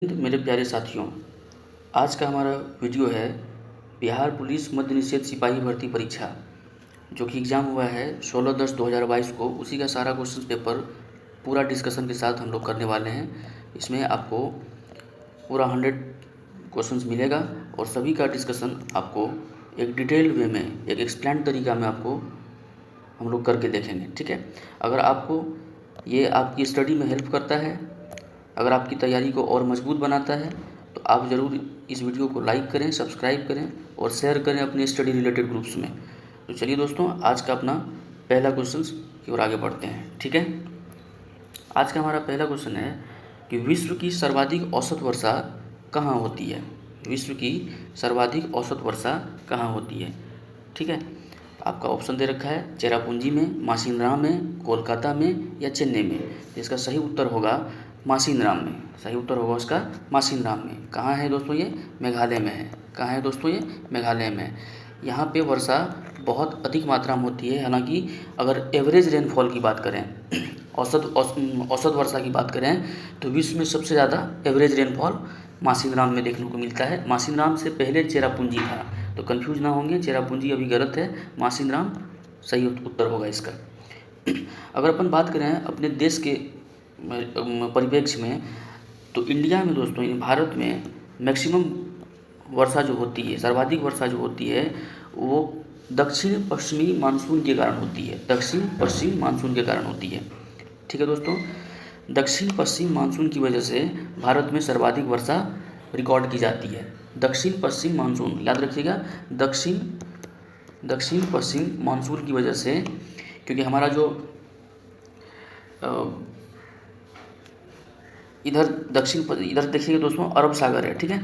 मेरे प्यारे साथियों, आज का हमारा वीडियो है बिहार पुलिस मद्य निषेध सिपाही भर्ती परीक्षा, जो कि एग्ज़ाम हुआ है 16/10/2022 को। उसी का सारा क्वेश्चन पेपर पूरा डिस्कशन के साथ हम लोग करने वाले हैं। इसमें आपको पूरा 100 क्वेश्चंस मिलेगा और सभी का डिस्कशन आपको एक डिटेल वे में, एक एक्सप्लेन तरीका में आपको हम लोग करके देखेंगे, ठीक है। अगर आपको ये आपकी स्टडी में हेल्प करता है, अगर आपकी तैयारी को और मजबूत बनाता है, तो आप ज़रूर इस वीडियो को लाइक करें, सब्सक्राइब करें और शेयर करें अपने स्टडी रिलेटेड ग्रुप्स में। तो चलिए दोस्तों, आज का अपना पहला क्वेश्चन की ओर आगे बढ़ते हैं, ठीक है। आज का हमारा पहला क्वेश्चन है कि विश्व की सर्वाधिक औसत वर्षा कहाँ होती है। विश्व की सर्वाधिक औसत वर्षा कहाँ होती है, ठीक है। आपका ऑप्शन दे रखा है चेरापूंजी में, मासिनराम में, कोलकाता में या चेन्नई में। इसका सही उत्तर होगा मासिनराम में। सही उत्तर होगा उसका मासिनराम में। कहाँ है दोस्तों ये? मेघालय में है। कहाँ है दोस्तों ये? मेघालय में है। यहाँ पे वर्षा बहुत अधिक मात्रा में होती है। हालांकि अगर एवरेज रेनफॉल की बात करें, औसत वर्षा की बात करें, तो विश्व में सबसे ज़्यादा एवरेज रेनफॉल मासिनराम में देखने को मिलता है। मासिनराम से पहले चेरापूंजी था, तो कंफ्यूज ना होंगे, चेरापूंजी अभी गलत है, मासिनराम सही उत्तर होगा इसका। अगर अपन बात करें अपने देश के परिप्रेक्ष्य में, तो इंडिया में दोस्तों, भारत में मैक्सिमम वर्षा जो होती है, सर्वाधिक वर्षा जो होती है, वो दक्षिण पश्चिमी मानसून के कारण होती है। दक्षिण पश्चिम मानसून के कारण होती है, ठीक है दोस्तों। दक्षिण पश्चिम मानसून की वजह से भारत में सर्वाधिक वर्षा रिकॉर्ड की जाती है। दक्षिण पश्चिम मानसून, याद रखिएगा, दक्षिण पश्चिम मानसून की वजह से, क्योंकि हमारा जो इधर देखिएगा दोस्तों, अरब सागर है, ठीक है।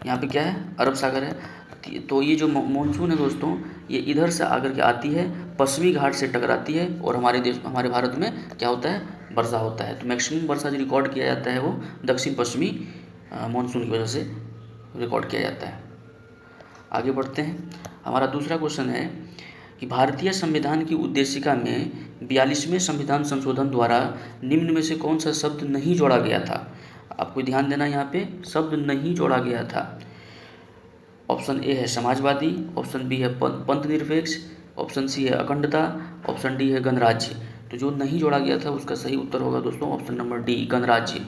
यहाँ पे क्या है? अरब सागर है। तो ये जो मानसून है दोस्तों, ये इधर से आकर के आती है, पश्चिमी घाट से टकराती है और हमारे भारत में क्या होता है? वर्षा होता है। तो मैक्सिमम वर्षा जो रिकॉर्ड किया जाता है वो दक्षिण पश्चिमी मानसून की वजह से रिकॉर्ड किया जाता है। आगे बढ़ते हैं। हमारा दूसरा क्वेश्चन है कि भारतीय संविधान की उद्देशिका में 42वें संविधान संशोधन द्वारा निम्न में से कौन सा शब्द नहीं जोड़ा गया था। आपको ध्यान देना, यहाँ पे शब्द नहीं जोड़ा गया था। ऑप्शन ए है समाजवादी, ऑप्शन बी है पंथ निरपेक्ष, ऑप्शन सी है अखंडता, ऑप्शन डी है गणराज्य। तो जो नहीं जोड़ा गया था उसका सही उत्तर होगा दोस्तों ऑप्शन नंबर डी, गणराज्य,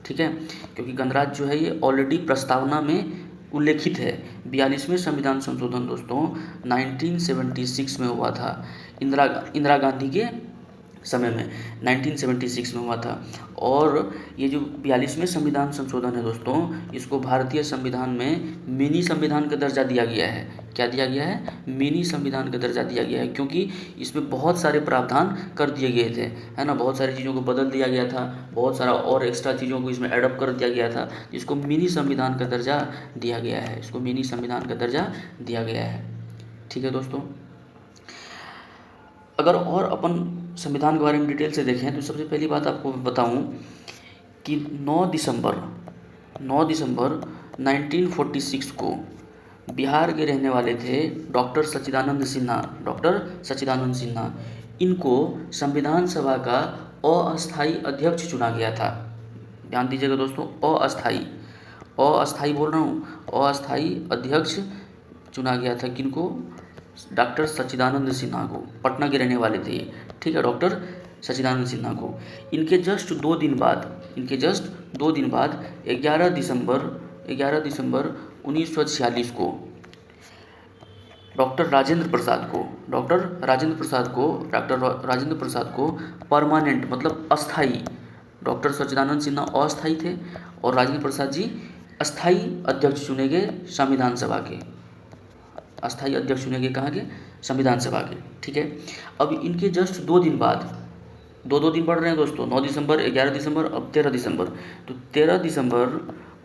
ठीक है। क्योंकि गणराज्य जो है ये ऑलरेडी प्रस्तावना में उल्लेखित है। 42वें संविधान संशोधन दोस्तों 1976 में हुआ था, इंदिरा गांधी के समय में 1976 में हुआ था। और ये जो 42वें संविधान संशोधन है दोस्तों, इसको भारतीय संविधान में मिनी संविधान का दर्जा दिया गया है। क्या दिया गया है? मिनी संविधान का दर्जा दिया गया है, क्योंकि इसमें बहुत सारे प्रावधान कर दिए गए थे, है ना। बहुत सारी चीज़ों को बदल दिया गया था, बहुत सारा और एक्स्ट्रा चीज़ों को इसमें एडप्ट कर दिया गया था, जिसको मिनी संविधान का दर्जा दिया गया है। इसको मिनी संविधान का दर्जा दिया गया है, ठीक है दोस्तों। अगर और अपन संविधान के बारे में डिटेल से देखें, तो सबसे पहली बात आपको बताऊं कि 9 दिसंबर 1946 को बिहार के रहने वाले थे डॉक्टर सच्चिदानंद सिन्हा। इनको संविधान सभा का अस्थायी अध्यक्ष चुना गया था। ध्यान दीजिएगा दोस्तों, अस्थायी बोल रहा हूँ, अस्थायी अध्यक्ष चुना गया था। किनको? डॉक्टर सच्चिदानंद सिन्हा को। पटना के रहने वाले थे, ठीक है, डॉक्टर सच्चिदानंद सिन्हा को। इनके जस्ट 2 दिन बाद 11 दिसंबर 1946 को डॉक्टर राजेंद्र प्रसाद को परमानेंट, मतलब अस्थाई, डॉक्टर सच्चिदानंद सिन्हा अस्थाई थे और राजेंद्र प्रसाद जी अस्थाई अध्यक्ष चुने गए संविधान सभा के। अस्थायी अध्यक्ष चुने गए कहाँ के? संविधान सभा के, ठीक है। अब इनके जस्ट 2 दिन बाद, दो दिन बढ़ रहे हैं दोस्तों, 9 दिसंबर, 11 दिसंबर, अब 13 दिसंबर। तो 13 दिसंबर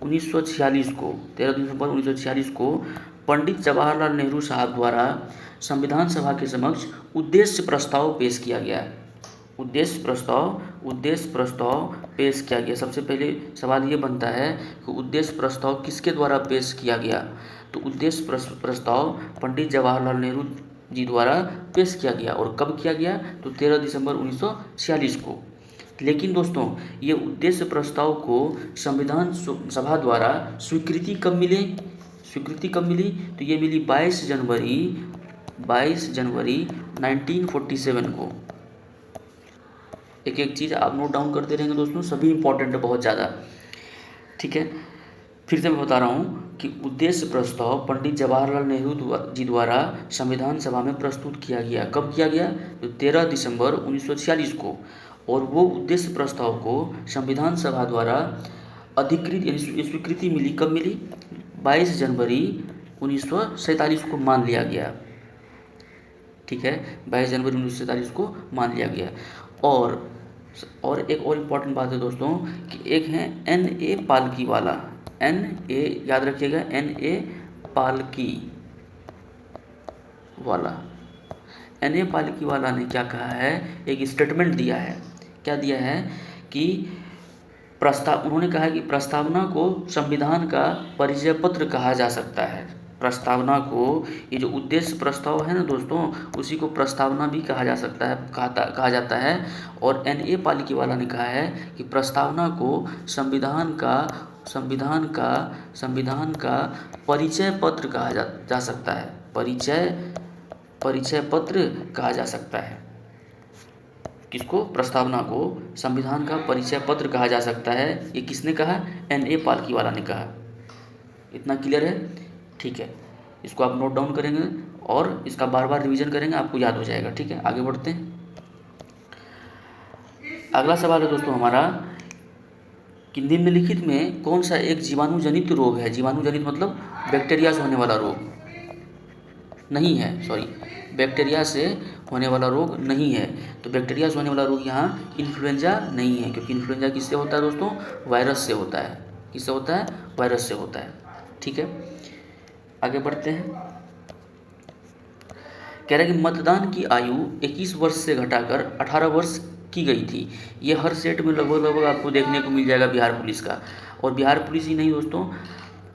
1946 को पंडित जवाहरलाल नेहरू साहब द्वारा संविधान सभा के समक्ष उद्देश्य प्रस्ताव पेश किया गया। उद्देश्य प्रस्ताव पेश किया गया। सबसे पहले सवाल ये बनता है कि उद्देश्य प्रस्ताव किसके द्वारा पेश किया गया। तो उद्देश्य प्रस्ताव पंडित जवाहरलाल नेहरू जी द्वारा पेश किया गया। और कब किया गया? तो 13 दिसंबर 1946 को। लेकिन दोस्तों ये उद्देश्य प्रस्ताव को संविधान सभा द्वारा स्वीकृति कब मिली? तो ये मिली 22 जनवरी 1947 को। एक एक चीज़ आप नोट डाउन करते रहेंगे दोस्तों, सभी इंपॉर्टेंट है बहुत ज़्यादा, ठीक है। फिर से मैं बता रहा हूँ कि उद्देश्य प्रस्ताव पंडित जवाहरलाल नेहरू जी द्वारा संविधान सभा में प्रस्तुत किया गया। कब किया गया? तो 13 दिसंबर 1946 को। और वो उद्देश्य प्रस्ताव को संविधान सभा द्वारा अधिकृत यानी स्वीकृति मिली। कब मिली? 22 जनवरी 1947 को मान लिया गया, ठीक है। 22 जनवरी 1947 को मान लिया गया। और एक और इम्पॉर्टेंट बात है दोस्तों कि एक है N.A. पालकी वाला, N.A. याद रखिएगा, N.A. पालकी वाला ने क्या कहा है? एक स्टेटमेंट दिया है। क्या दिया है कि उन्होंने कहा है कि प्रस्तावना को संविधान का परिचय पत्र कहा जा सकता है। प्रस्तावना को, ये जो उद्देश्य प्रस्ताव है ना दोस्तों, उसी को प्रस्तावना भी कहा जा सकता है, कहा जाता है। और N.A. पालकी वाला ने कहा है कि प्रस्तावना को संविधान का परिचय पत्र कहा जा सकता है। परिचय पत्र कहा जा सकता है। किसको? प्रस्तावना को संविधान का परिचय पत्र कहा जा सकता है। ये किसने कहा? N.A. पालकी वाला ने कहा। इतना क्लियर है? ठीक है, इसको आप नोट डाउन करेंगे और इसका बार बार रिवीजन करेंगे, आपको याद हो जाएगा, ठीक है। आगे बढ़ते हैं। अगला सवाल है दोस्तों हमारा कि निम्नलिखित में कौन सा एक जीवाणुजनित रोग है? जीवाणुजनित मतलब बैक्टीरिया से होने वाला रोग नहीं है, बैक्टीरिया से होने वाला रोग नहीं है। तो बैक्टीरिया से होने वाला रोग यहाँ इन्फ्लुएंजा नहीं है, क्योंकि इन्फ्लुएंजा किससे होता है दोस्तों? वायरस से होता है। किससे होता है? वायरस से होता है, ठीक है। आगे बढ़ते हैं। कह रहा है कि मतदान की आयु 21 वर्ष से घटाकर 18 वर्ष की गई थी। ये हर सेट में लगभग आपको देखने को मिल जाएगा बिहार पुलिस का। और बिहार पुलिस ही नहीं दोस्तों,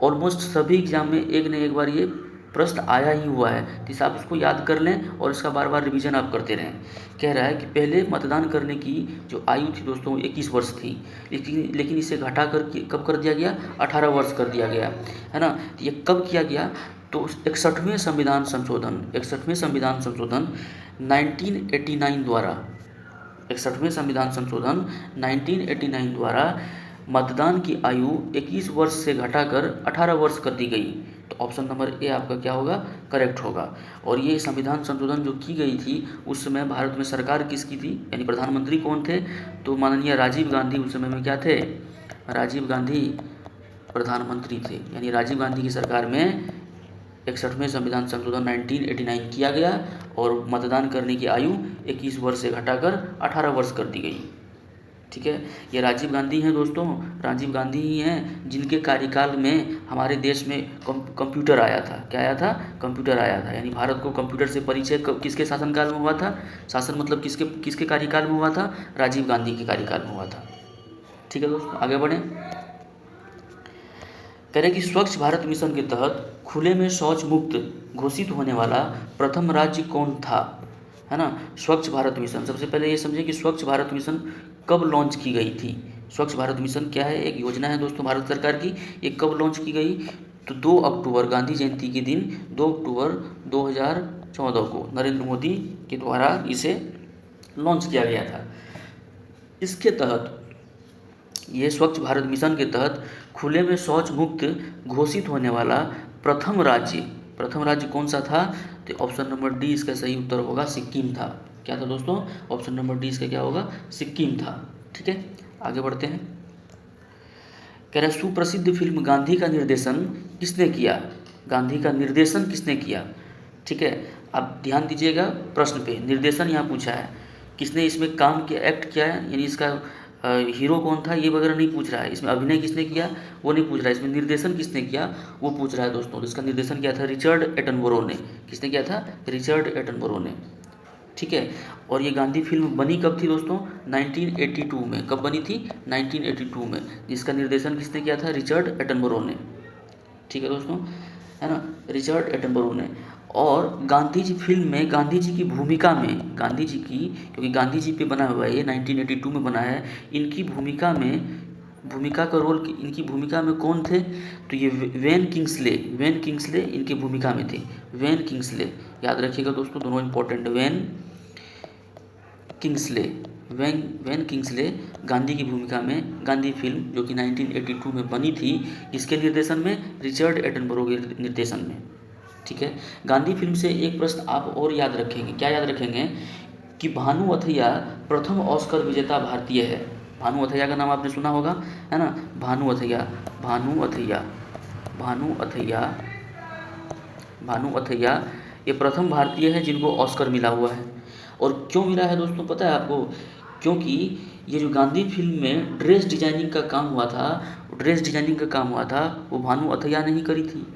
ऑलमोस्ट सभी एग्जाम में एक न एक बार ये प्रश्न आया ही हुआ है। तो आप इसको याद कर लें और इसका बार बार रिवीजन आप करते रहें। कह रहा है कि पहले मतदान करने की जो आयु थी दोस्तों 21 वर्ष थी, लेकिन इसे घटा कर कब कर दिया गया? 18 वर्ष कर दिया गया, है ना। तो ये कब किया गया? तो 61वें संविधान संशोधन 1989 द्वारा 61वें संविधान संशोधन 1989 द्वारा मतदान की आयु 21 वर्ष से घटाकर 18 वर्ष कर दी गई। तो ऑप्शन नंबर ए आपका क्या होगा? करेक्ट होगा। और ये संविधान संशोधन जो की गई थी उस समय भारत में सरकार किसकी थी, यानी प्रधानमंत्री कौन थे? तो माननीय राजीव गांधी उस समय में क्या थे? राजीव गांधी प्रधानमंत्री थे। यानी राजीव गांधी की सरकार में 61वें संविधान संशोधन 1989 किया गया और मतदान करने की आयु 21 वर्ष से घटाकर 18 वर्ष कर दी गई, ठीक है। ये राजीव गांधी हैं दोस्तों, राजीव गांधी ही हैं जिनके कार्यकाल में हमारे देश में कंप्यूटर आया था। क्या आया था? कंप्यूटर आया था। यानी भारत को कंप्यूटर से परिचय किसके शासनकाल में हुआ था? शासन मतलब किसके कार्यकाल में हुआ था? राजीव गांधी के कार्यकाल में हुआ था, ठीक है दोस्तों। आगे बढ़ें। कह रहे कि स्वच्छ भारत मिशन के तहत खुले में शौच मुक्त घोषित होने वाला प्रथम राज्य कौन था, है ना। स्वच्छ भारत मिशन, सबसे पहले ये समझें कि स्वच्छ भारत मिशन कब लॉन्च की गई थी। स्वच्छ भारत मिशन क्या है? एक योजना है दोस्तों भारत सरकार की। ये कब लॉन्च की गई? तो 2 अक्टूबर गांधी जयंती के दिन 2 अक्टूबर 2014 को नरेंद्र मोदी के द्वारा इसे लॉन्च किया गया था। इसके तहत, ये स्वच्छ भारत मिशन के तहत खुले में शौच मुक्त घोषित होने वाला प्रथम राज्य कौन सा था? तो ऑप्शन नंबर डी इसका सही उत्तर होगा, सिक्किम था। क्या था दोस्तों? ऑप्शन नंबर डी इसका क्या होगा? सिक्किम था, ठीक है। आगे बढ़ते हैं। कह रहा है सुप्रसिद्ध फिल्म गांधी का निर्देशन किसने किया? गांधी का निर्देशन किसने किया, ठीक है। आप ध्यान दीजिएगा प्रश्न पे, निर्देशन यहाँ पूछा है, किसने इसमें काम किया, एक्ट किया है, यानी इसका हीरो कौन था ये वगैरह नहीं पूछ रहा है। इसमें अभिनय किसने किया वो नहीं पूछ रहा है, इसमें निर्देशन किसने किया वो पूछ रहा है दोस्तों। इसका निर्देशन किया था रिचर्ड एटनबरो ने। किसने किया था? रिचर्ड एटनबरो ने, ठीक है। और ये गांधी फिल्म बनी कब थी दोस्तों? 1982 में। कब बनी थी? 1982 में। जिसका निर्देशन किसने किया था? रिचर्ड एटनबरो ने, ठीक है दोस्तों, है ना, रिचर्ड एटनबरो ने। और गांधी जी फिल्म में गांधी जी की भूमिका में, गांधी जी की, क्योंकि गांधी जी पे बना हुआ है ये, 1982 में बना है, इनकी भूमिका में, भूमिका का रोल, इनकी भूमिका में कौन थे, तो ये वेन किंग्सले, वेन किंग्सले इनकी भूमिका में थे। वेन किंग्सले याद रखिएगा दोस्तों, दोनों important. When Kingsley, when Kingsley Gandhi की भूमिका में, गांधी फिल्म जो कि 1982 में बनी थी, किसके निर्देशन में, रिचर्ड एटनबरो के निर्देशन में। ठीक है, गांधी फिल्म से एक प्रश्न आप और याद रखेंगे, क्या याद रखेंगे कि भानु अथैया प्रथम ऑस्कर विजेता भारतीय है। भानु अथैया का नाम आपने सुना होगा, है ना, भानु अथैया, भानु अथैया, भानु अथैया, भानु अथैया ये प्रथम भारतीय है जिनको ऑस्कर मिला हुआ है। और क्यों मिला है दोस्तों पता है आपको, क्योंकि ये जो गांधी फिल्म में ड्रेस डिजाइनिंग का काम हुआ था, ड्रेस डिजाइनिंग का काम हुआ था वो भानु अथैया ने ही करी थी,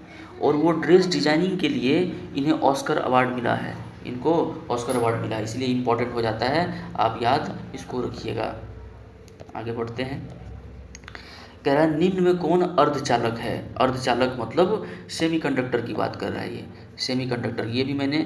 और वो ड्रेस डिजाइनिंग के लिए इन्हें ऑस्कर अवार्ड मिला है, इनको ऑस्कर अवार्ड मिला है, इसलिए इम्पोर्टेंट हो जाता है, आप याद इसको रखिएगा। आगे बढ़ते हैं। कह रहा है निम्न में कौन अर्धचालक है। अर्धचालक मतलब सेमीकंडक्टर की बात कर रहा है ये, सेमीकंडक्टर। ये भी मैंने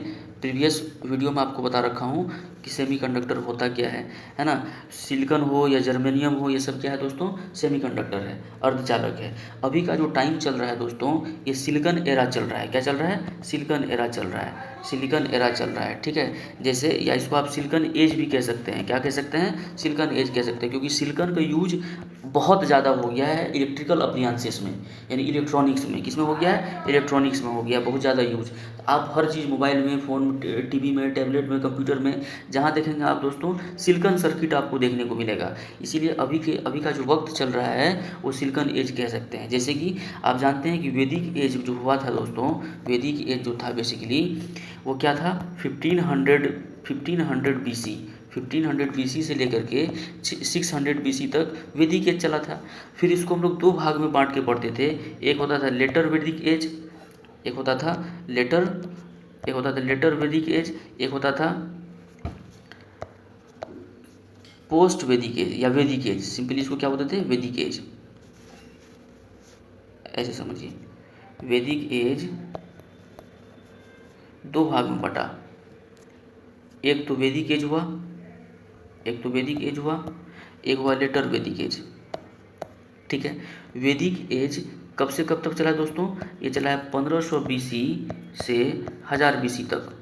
प्रीवियस वीडियो में आपको बता रखा हूँ कि सेमीकंडक्टर होता क्या है ना। सिलिकॉन हो या जर्मेनियम हो, ये सब क्या है दोस्तों, सेमीकंडक्टर है, अर्धचालक है। अभी का जो टाइम चल रहा है दोस्तों, ये सिलिकॉन एरा चल रहा है। क्या चल रहा है, सिलिकॉन एरा चल रहा है, सिलिकॉन एरा चल रहा है। ठीक है, जैसे, या इसको आप सिलिकॉन एज भी कह सकते हैं। क्या कह सकते हैं, सिलिकॉन एज कह सकते हैं, क्योंकि सिलिकॉन का यूज बहुत ज़्यादा हो गया है इलेक्ट्रिकल अप्लायंसेस में, यानी इलेक्ट्रॉनिक्स में। किसमें हो गया है, इलेक्ट्रॉनिक्स में हो गया बहुत ज़्यादा यूज। आप हर चीज़ मोबाइल में, फ़ोन, टीवी में, टैबलेट में, कंप्यूटर में, जहाँ देखेंगे आप दोस्तों सिलिकॉन सर्किट आपको देखने को मिलेगा। इसीलिए अभी का जो वक्त चल रहा है वो सिलिकॉन एज कह सकते हैं। जैसे कि आप जानते हैं कि वैदिक एज जो हुआ था दोस्तों, वैदिक एज जो था बेसिकली वो क्या था, 1500 BC, 1500 BC से लेकर के 600 BC तक वैदिक एज चला था। फिर इसको हम लोग दो भाग में बांट के पढ़ते थे। एक होता था लेटर वैदिक एज, एक होता था लेटर वैदिक एज, एक होता था पोस्ट वैदिक एज या वैदिक एज। सिंपली इसको क्या बोलते थे, वैदिक एज, ऐसे समझिए। वैदिक एज दो भाग में बटा, एक तो वैदिक एज हुआ, एक हुआ लेटर वैदिक एज। ठीक है, वैदिक एज कब से कब तक चला है दोस्तों, ये चला है 1500 BC से 1000 BC तक।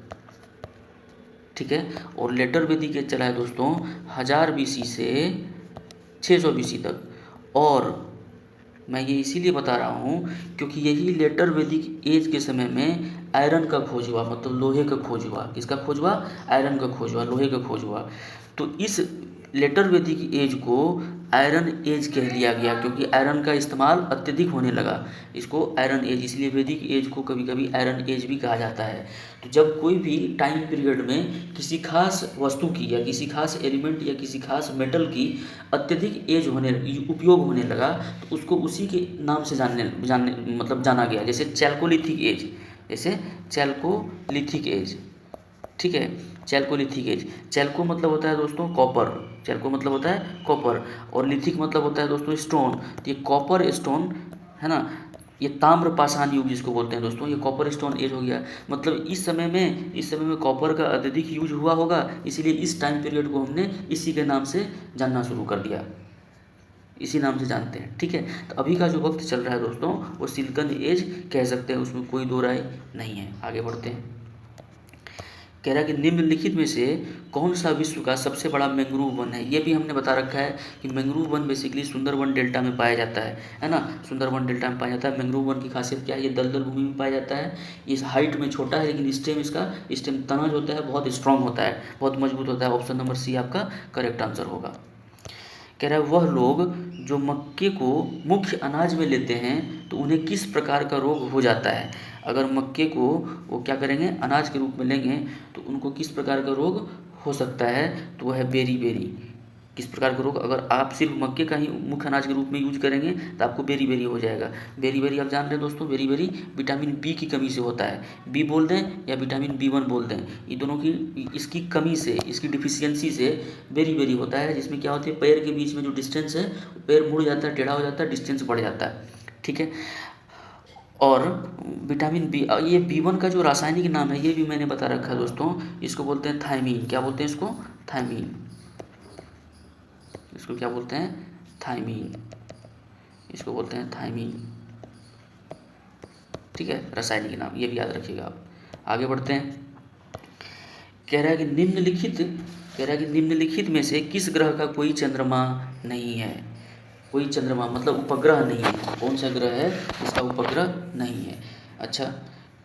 ठीक है, और लेटर वैदिक एज चला है दोस्तों 1000 BC से 600 BC तक। और मैं ये इसीलिए बता रहा हूँ क्योंकि यही लेटर वैदिक एज के समय में आयरन का खोज हुआ, मतलब लोहे का खोज हुआ। किसका खोज हुआ, आयरन का खोज हुआ, लोहे का खोज हुआ। तो इस लेटर वैदिक एज को आयरन एज कह लिया गया, क्योंकि आयरन का इस्तेमाल अत्यधिक होने लगा, इसको आयरन एज, इसलिए वैदिक एज को कभी कभी आयरन एज भी कहा जाता है। तो जब कोई भी टाइम पीरियड में किसी खास वस्तु की या किसी खास एलिमेंट या किसी खास मेटल की अत्यधिक एज उपयोग होने लगा, तो उसको उसी के नाम से जाना गया। जैसे चैल्कोलिथिक एज, जैसे चैल्कोलिथिक एज। ठीक है, चैल्कोलिथिक एज, चैल्को मतलब होता है दोस्तों कॉपर, चैल्को मतलब होता है कॉपर, और लिथिक मतलब होता है दोस्तों स्टोन। तो ये कॉपर स्टोन है ना, ये ताम्र पाषाण युग जिसको बोलते हैं दोस्तों, ये कॉपर स्टोन एज हो गया। मतलब इस समय में कॉपर का अत्यधिक यूज हुआ होगा, इसीलिए इस टाइम पीरियड को हमने इसी के नाम से जानना शुरू कर दिया, इसी नाम से जानते हैं। ठीक है, तो अभी का जो वक्त चल रहा है दोस्तों वो सिलिकॉन एज कह सकते हैं, उसमें कोई दो राय नहीं है। आगे बढ़ते हैं। कह रहा है कि निम्नलिखित में से कौन सा विश्व का सबसे बड़ा मैंग्रोव वन है। ये भी हमने बता रखा है कि मैंग्रोव वन बेसिकली सुंदरवन डेल्टा में पाया जाता है ना, सुंदरवन डेल्टा में पाया जाता है। मैंग्रोव वन की खासियत क्या है, ये दलदल भूमि में पाया जाता है। इस हाइट में छोटा है, लेकिन स्टेम तना जो होता है बहुत स्ट्रांग होता है, बहुत मजबूत होता है। ऑप्शन नंबर सी आपका करेक्ट आंसर होगा। कह रहा है वह लोग जो मक्के को मुख्य अनाज में लेते हैं तो उन्हें किस प्रकार का रोग हो जाता है। अगर मक्के को वो क्या करेंगे, अनाज के रूप में लेंगे तो उनको किस प्रकार का रोग हो सकता है, तो वह है बेरी। किस प्रकार का रोग, अगर आप सिर्फ मक्के का ही मुख्य अनाज के रूप में यूज करेंगे तो आपको बेरी हो जाएगा। बेरी आप जान रहे हैं दोस्तों, बेरी विटामिन बी की कमी से होता है। बी बोल दें या विटामिन B1 बोल दें, ये दोनों की इसकी कमी से, इसकी डिफिशियंसी से बेरी होता है। जिसमें क्या होता है, पैर के बीच में जो डिस्टेंस है पैर मुड़ जाता है, टेढ़ा हो जाता है, डिस्टेंस बढ़ जाता है। ठीक है, और विटामिन बी, ये B1 का जो रासायनिक नाम है ये भी मैंने बता रखा है दोस्तों, इसको बोलते हैं थायमीन। क्या बोलते हैं इसको? थायमीन। इसको क्या बोलते हैं? थायमीन। इसको बोलते हैं थायमीन। ठीक है, रासायनिक नाम ये भी याद रखिएगा आप। आगे बढ़ते हैं। कह रहा है कि निम्नलिखित में से किस ग्रह का कोई चंद्रमा नहीं है? कोई चंद्रमा मतलब उपग्रह नहीं है। कौन सा ग्रह है इसका उपग्रह नहीं है? अच्छा,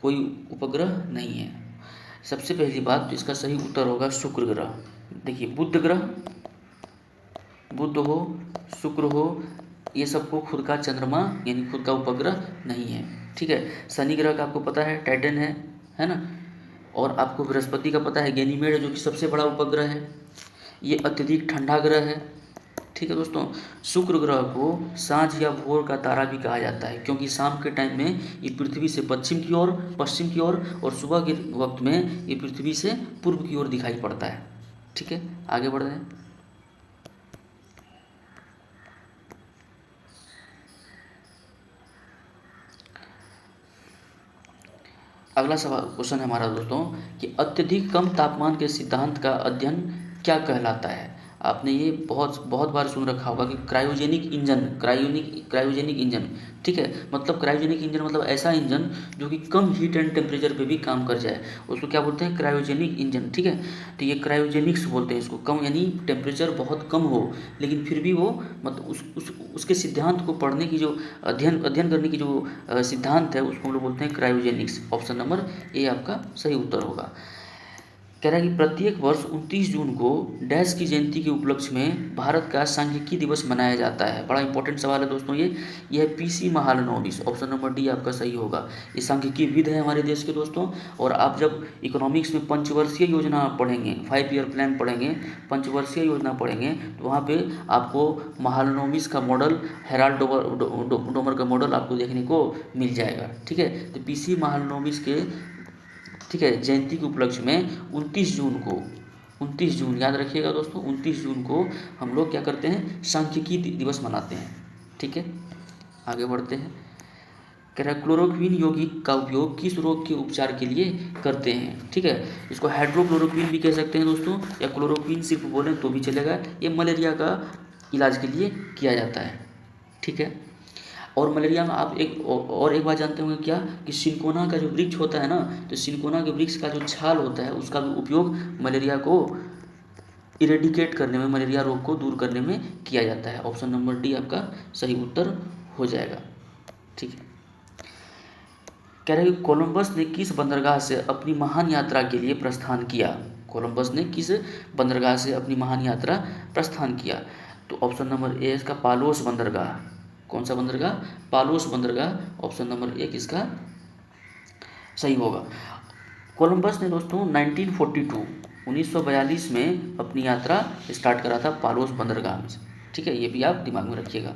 कोई उपग्रह नहीं है। सबसे पहली बात तो इसका सही उत्तर होगा शुक्र ग्रह। देखिए, बुध हो, शुक्र हो, ये सबको खुद का चंद्रमा यानी खुद का उपग्रह नहीं है। ठीक है, शनि ग्रह का आपको पता है टाइटन है ना। और आपको बृहस्पति का पता है गैनीमेड, जो कि सबसे बड़ा उपग्रह है। ये अत्यधिक ठंडा ग्रह है। ठीक है दोस्तों, शुक्र ग्रह को सांझ या भोर का तारा भी कहा जाता है, क्योंकि शाम के टाइम में ये पृथ्वी से पश्चिम की ओर और सुबह के वक्त में ये पृथ्वी से पूर्व की ओर दिखाई पड़ता है। ठीक है, आगे बढ़ रहे हैं। अगला सवाल क्वेश्चन है हमारा दोस्तों कि अत्यधिक कम तापमान के सिद्धांत का अध्ययन क्या कहलाता है? आपने ये बहुत बार सुन रखा होगा कि क्रायोजेनिक इंजन। ठीक है, मतलब क्रायोजेनिक इंजन मतलब ऐसा इंजन जो कि कम हीट एंड टेम्परेचर पे भी काम कर जाए, उसको क्या बोलते हैं? Cryogenic engine. ठीक है, तो ये क्रायोजेनिक्स बोलते हैं इसको। कम यानी टेम्परेचर बहुत कम हो, लेकिन फिर भी वो मतलब उसके सिद्धांत को पढ़ने की जो अध्ययन करने की जो सिद्धांत है उसको हम लोग बोलते हैं क्रायोजेनिक्स। ऑप्शन नंबर ए आपका सही उत्तर होगा। कह रहा है कि प्रत्येक वर्ष 29 जून को डैश की जयंती के उपलक्ष्य में भारत का सांख्यिकी दिवस मनाया जाता है। बड़ा इंपॉर्टेंट सवाल है दोस्तों ये। यह PC Mahalanobis. Option number D आपका सही होगा। ये सांख्यिकी विद है हमारे देश के दोस्तों। और आप जब इकोनॉमिक्स में पंचवर्षीय योजना पढ़ेंगे, 5 ईयर प्लान पढ़ेंगे, पंचवर्षीय योजना पढ़ेंगे, तो वहाँ पे आपको महालनोबिस का मॉडल, हेराल्ड डोमर का मॉडल आपको देखने को मिल जाएगा। ठीक है, तो पीसी महालनोबिस के ठीक है जयंती के उपलक्ष्य में 29 जून याद रखिएगा दोस्तों, 29 जून को हम लोग क्या करते हैं? सांख्यिकी दिवस मनाते हैं। ठीक है, आगे बढ़ते हैं। कह रहा है क्लोरोक्विन यौगिक का उपयोग किस रोग के उपचार के लिए करते हैं? ठीक है, इसको हाइड्रोक्लोरोक्विन भी कह सकते हैं दोस्तों, या क्लोरोक्विन सिर्फ बोलें तो भी चलेगा। ये मलेरिया का इलाज के लिए किया जाता है। ठीक है, और मलेरिया में आप एक बात जानते होंगे क्या, कि सिनकोना का जो वृक्ष होता है ना, तो सिनकोना के वृक्ष का जो छाल होता है उसका भी उपयोग मलेरिया को इरेडिकेट करने में, मलेरिया रोग को दूर करने में किया जाता है। ऑप्शन नंबर डी आपका सही उत्तर हो जाएगा। ठीक है, कह रहे हैं कि कोलंबस ने किस बंदरगाह से अपनी महान यात्रा के लिए प्रस्थान किया? कोलंबस ने किस बंदरगाह से अपनी महान यात्रा प्रस्थान किया? तो ऑप्शन नंबर ए इसका पालोस बंदरगाह। कौन सा बंदरगाह? पालोस बंदरगाह। ऑप्शन नंबर एक इसका सही होगा। कोलंबस ने दोस्तों 1942 में अपनी यात्रा स्टार्ट करा था पालोस बंदरगाह में। ठीक है, ये भी आप दिमाग में रखिएगा।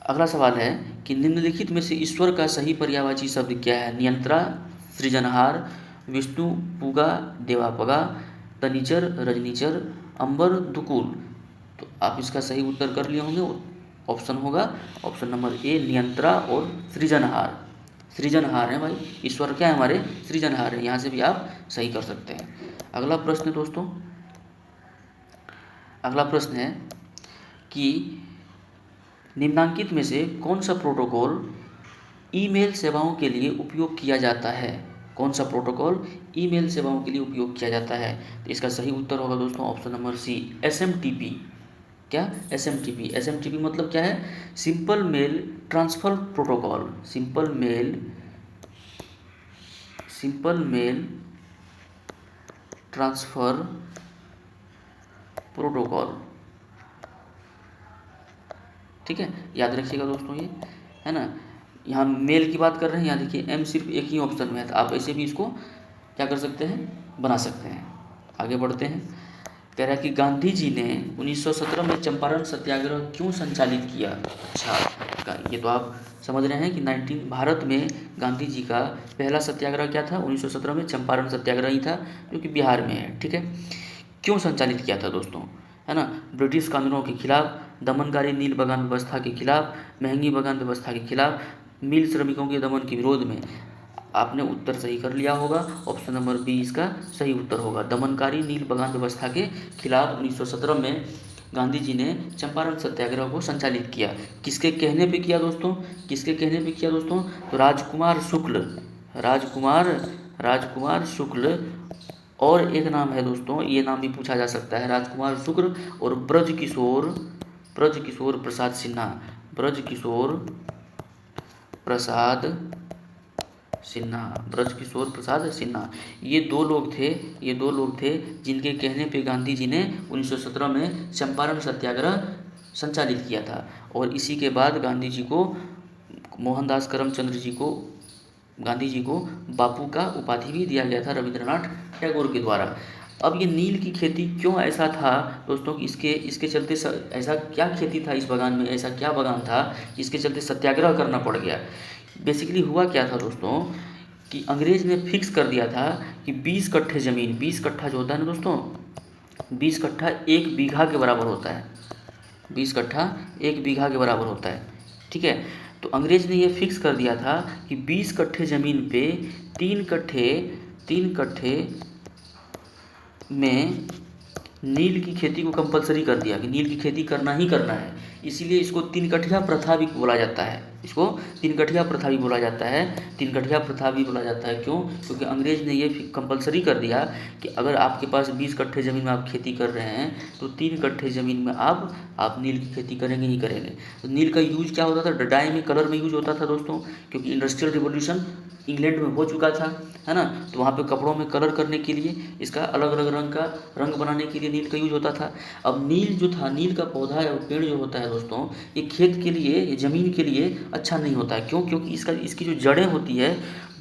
अगला सवाल है कि निम्नलिखित में से ईश्वर का सही पर्यायवाची शब्द क्या है? नियंत्रा, सृजनहार, विष्णु पुगा देवापगा, तनिचर रजनीचर, अंबर दुकूल। तो आप इसका सही उत्तर कर लिए होंगे। ऑप्शन होगा ऑप्शन नंबर ए नियंत्रा और सृजनहार। सृजनहार है भाई, ईश्वर क्या है हमारे? सृजनहार है। यहाँ से भी आप सही कर सकते हैं। अगला प्रश्न है दोस्तों, अगला प्रश्न है कि निम्नांकित में से कौन सा प्रोटोकॉल ईमेल सेवाओं के लिए उपयोग किया जाता है? कौन सा प्रोटोकॉल ईमेल सेवाओं के लिए उपयोग किया जाता है? तो इसका सही उत्तर होगा दोस्तों ऑप्शन नंबर सी SMTP। क्या? SMTP मतलब क्या है? Simple mail transfer protocol. Simple mail transfer protocol. ठीक है, याद रखिएगा दोस्तों, ये है ना। यहाँ मेल की बात कर रहे हैं, यहाँ देखिए M सिर्फ एक ही ऑप्शन में है, तो आप ऐसे भी इसको क्या कर सकते हैं? बना सकते हैं। आगे बढ़ते हैं। कह रहा है कि गांधी जी ने 1917 में चंपारण सत्याग्रह क्यों संचालित किया? अच्छा, ये तो आप समझ रहे हैं कि भारत में गांधी जी का पहला सत्याग्रह क्या था? 1917 में चंपारण सत्याग्रह ही था, जो कि बिहार में है। ठीक है, क्यों संचालित किया था दोस्तों? है ना, ब्रिटिश कानूनों के खिलाफ, दमनकारी नील बगान व्यवस्था के खिलाफ, महंगी बगान व्यवस्था के खिलाफ, मिल श्रमिकों के दमन के विरोध में। आपने उत्तर सही कर लिया होगा, ऑप्शन नंबर बी इसका सही उत्तर होगा। दमनकारी नील बगान व्यवस्था के खिलाफ 1917 में गांधी जी ने चंपारण सत्याग्रह को संचालित किया। किसके कहने पे किया दोस्तों? किसके कहने पे किया दोस्तों? तो राजकुमार शुक्ल और एक नाम है दोस्तों, ये नाम भी पूछा जा सकता है, राजकुमार शुक्ल और ब्रजकिशोर प्रसाद सिन्हा। ये दो लोग थे जिनके कहने पे गांधी जी ने 1917 में चंपारण सत्याग्रह संचालित किया था। और इसी के बाद गांधी जी को बापू का उपाधि भी दिया गया था रविंद्रनाथ टैगोर के द्वारा। अब ये नील की खेती क्यों ऐसा था दोस्तों कि इसके चलते ऐसा क्या खेती था इस बागान में, ऐसा क्या बागान था इसके चलते सत्याग्रह करना पड़ गया। बेसिकली हुआ क्या था दोस्तों कि अंग्रेज ने फिक्स कर दिया था कि 20 कट्ठे ज़मीन, 20 कट्ठा जो होता है ना दोस्तों, 20 कट्ठा 1 बीघा के बराबर होता है, 20 कट्ठा 1 बीघा के बराबर होता है। ठीक है, तो अंग्रेज ने ये फिक्स कर दिया था कि 20 कट्ठे ज़मीन पे 3 कट्ठे में नील की खेती को कंपलसरी कर दिया कि नील की खेती करना ही करना है। इसीलिए इसको 3 कठिया प्रथा भी बोला जाता है। इसको 3 कठिया प्रथा भी बोला जाता है। 3 कठिया प्रथा भी बोला जाता है क्यों? क्योंकि अंग्रेज ने ये कंपलसरी कर दिया कि अगर आपके पास 20 कट्ठे ज़मीन में आप खेती कर रहे हैं तो 3 कट्ठे ज़मीन में आप नील की खेती करेंगे ही करेंगे। तो नील का यूज क्या होता था? डाई में, कलर में यूज होता था दोस्तों, क्योंकि इंडस्ट्रियल रिवोल्यूशन इंग्लैंड में हो चुका था, है ना। तो वहाँ पे कपड़ों में कलर करने के लिए, इसका अलग अलग रंग बनाने के लिए नील का यूज होता था। अब नील जो था, नील का पौधा या पेड़ जो होता है दोस्तों, ये खेत के लिए, ये ज़मीन के लिए अच्छा नहीं होता है। क्यों? क्योंकि इसकी जो जड़ें होती है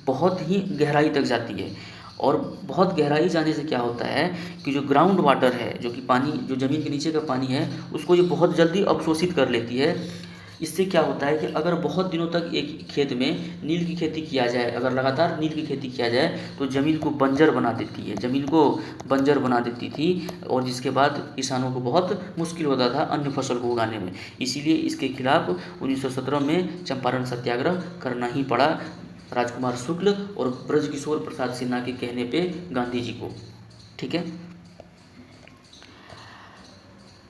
बहुत ही गहराई तक जाती है, और बहुत गहराई जाने से क्या होता है कि जो ग्राउंड वाटर है, जो कि पानी, जो ज़मीन के नीचे का पानी है, उसको ये बहुत जल्दी अवशोषित कर लेती है। इससे क्या होता है कि अगर बहुत दिनों तक एक खेत में नील की खेती किया जाए, अगर लगातार नील की खेती किया जाए तो ज़मीन को बंजर बना देती थी, और जिसके बाद किसानों को बहुत मुश्किल होता था अन्य फसल को उगाने में। इसीलिए इसके खिलाफ 1917 में चंपारण सत्याग्रह करना ही पड़ा राजकुमार शुक्ल और ब्रजकिशोर प्रसाद सिन्हा के कहने पे गांधी जी को। ठीक है,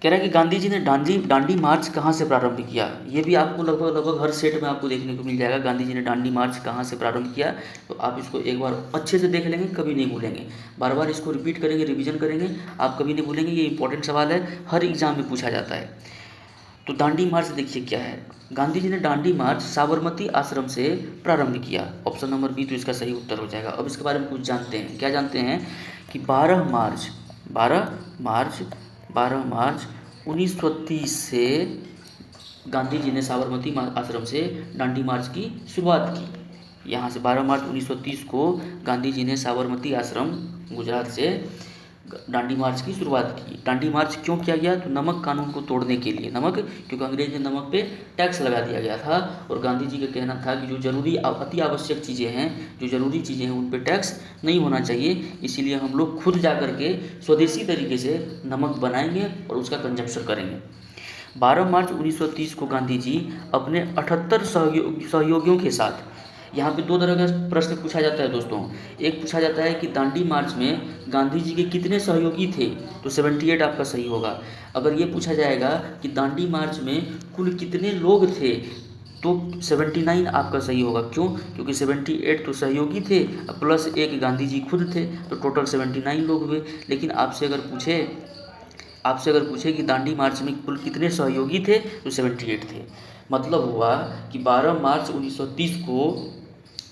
कह रहा है कि गांधी जी ने दांडी मार्च कहाँ से प्रारंभ किया। ये भी आपको लगभग हर सेट में आपको देखने को मिल जाएगा। गांधी जी ने दांडी मार्च कहाँ से प्रारंभ किया, तो आप इसको एक बार अच्छे से देख लेंगे, कभी नहीं भूलेंगे। बार बार इसको रिपीट करेंगे, रिवीजन करेंगे, आप कभी नहीं भूलेंगे। ये इंपॉर्टेंट सवाल है, हर एग्जाम में पूछा जाता है। तो दांडी मार्च देखिए क्या है। गांधी जी ने दांडी मार्च साबरमती आश्रम से प्रारंभ किया, ऑप्शन नंबर बी तो इसका सही उत्तर हो जाएगा। अब इसके बारे में कुछ जानते हैं। क्या जानते हैं कि 12 मार्च 1930 से गांधी जी ने साबरमती आश्रम से दांडी मार्च की शुरुआत की। यहाँ से 12 मार्च 1930 को गांधी जी ने साबरमती आश्रम गुजरात से दांडी मार्च की शुरुआत की। दांडी मार्च क्यों किया गया? तो नमक कानून को तोड़ने के लिए। क्योंकि अंग्रेज ने नमक पे टैक्स लगा दिया गया था, और गांधी जी का कहना था कि जो जरूरी अति आवश्यक चीज़ें हैं, उन पे टैक्स नहीं होना चाहिए। इसीलिए हम लोग खुद जा करके स्वदेशी तरीके से नमक बनाएंगे और उसका कंजप्शन करेंगे। 12 मार्च 1930 को गांधी जी अपने 78 सहयोगियों के साथ, यहाँ पे 2 तरह का प्रश्न पूछा जाता है दोस्तों। एक पूछा जाता है कि दांडी मार्च में गांधी जी के कितने सहयोगी थे, तो 78 आपका सही होगा। अगर ये पूछा जाएगा कि दांडी मार्च में कुल कितने लोग थे, तो 79 आपका सही होगा। क्यों? क्योंकि 78 तो सहयोगी थे प्लस 1 गांधी जी खुद थे, तो टोटल 79 लोग हुए। लेकिन आपसे अगर पूछे कि दांडी मार्च में कुल कितने सहयोगी थे, तो 78 थे। मतलब हुआ कि 12 मार्च 1930 को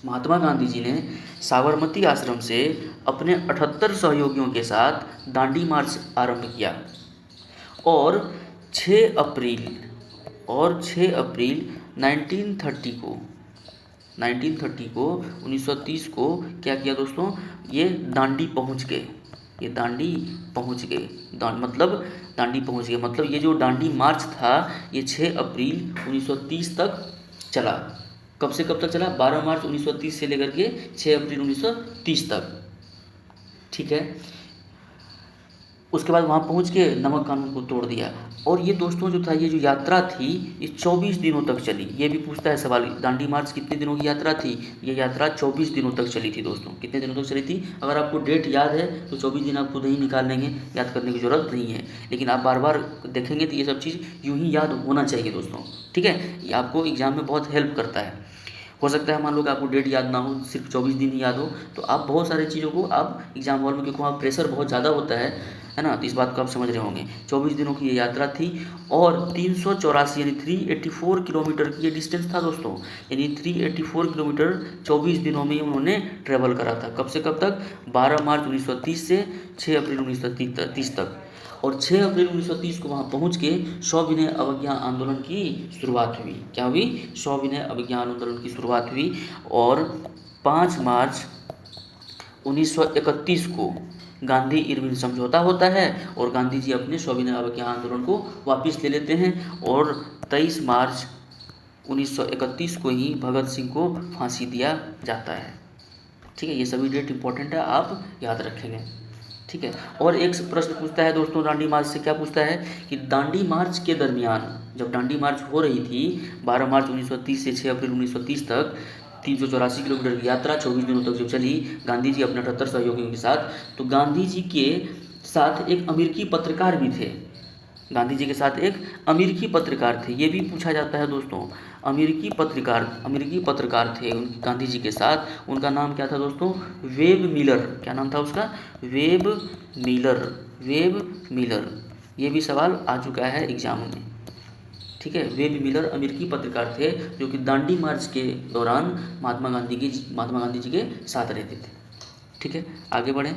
महात्मा गांधी जी ने साबरमती आश्रम से अपने 78 सहयोगियों के साथ दांडी मार्च आरंभ किया, और 6 अप्रैल 1930 को 1930 को क्या किया दोस्तों, ये दांडी पहुंच गए। मतलब ये जो दांडी मार्च था ये 6 अप्रैल 1930 तक चला। कब से कब तक चला? 12 मार्च 1930 से लेकर के 6 अप्रैल 1930 तक। ठीक है, उसके बाद वहाँ पहुँच के नमक कानून को तोड़ दिया। और ये दोस्तों जो था, ये जो यात्रा थी ये 24 दिनों तक चली। ये भी पूछता है सवाल, दांडी मार्च कितने दिनों की यात्रा थी? ये यात्रा 24 दिनों तक चली थी दोस्तों। कितने दिनों तक चली थी? अगर आपको डेट याद है तो 24 दिन आप खुद ही निकाल लेंगे, याद करने की ज़रूरत नहीं है। लेकिन आप बार बार देखेंगे तो ये सब चीज़ यूँ ही याद होना चाहिए दोस्तों, ठीक है। ये आपको एग्ज़ाम में बहुत हेल्प करता है। हो सकता है मान लो कि आपको डेट याद ना हो, सिर्फ 24 दिन ही याद हो, तो आप बहुत सारी चीज़ों को आप एग्जाम हॉल में, क्योंकि वहाँ प्रेशर बहुत ज़्यादा होता है ना, तो इस बात को आप समझ रहे होंगे। 24 दिनों की ये यात्रा थी और 384 यानी 384 किलोमीटर की ये डिस्टेंस था दोस्तों। यानी 384 किलोमीटर 24 दिनों में उन्होंने ट्रेवल करा था। कब से कब तक? 12 मार्च 1930 से 6 अप्रैल 1930 तक। और 6 अप्रैल 1930 को वहाँ पहुँच के सविनय अवज्ञा आंदोलन की शुरुआत हुई। क्या हुई? सविनय अवज्ञा आंदोलन की शुरुआत हुई। और 5 मार्च 1931 को गांधी इरविन समझौता होता है और गांधी जी अपने सविनय अवज्ञा आंदोलन को वापस ले लेते हैं। और 23 मार्च 1931 को ही भगत सिंह को फांसी दिया जाता है। ठीक है, ये सभी डेट इंपॉर्टेंट है, आप याद रखेंगे, ठीक है। और एक प्रश्न पूछता है दोस्तों दांडी मार्च से, क्या पूछता है कि दांडी मार्च के दरमियान, जब दांडी मार्च हो रही थी 12 मार्च 1930 से 6 अप्रैल 1930 तक, 384 किलोमीटर की यात्रा 24 दिनों तक जब चली गांधी जी अपने 78 सहयोगियों के साथ, तो गांधी जी के साथ एक अमेरिकी पत्रकार भी थे। गांधी जी के साथ एक अमेरिकी पत्रकार थे, ये भी पूछा जाता है दोस्तों। अमेरिकी पत्रकार थे गांधी जी के साथ। उनका नाम क्या था दोस्तों? Web Miller. क्या नाम था उसका? Web Miller. ये भी सवाल आ चुका है एग्जाम में, ठीक है। वेब मिलर अमेरिकी पत्रकार थे जो कि दांडी मार्च के दौरान महात्मा गांधी जी के साथ रहते थे, ठीक है। आगे बढ़ें।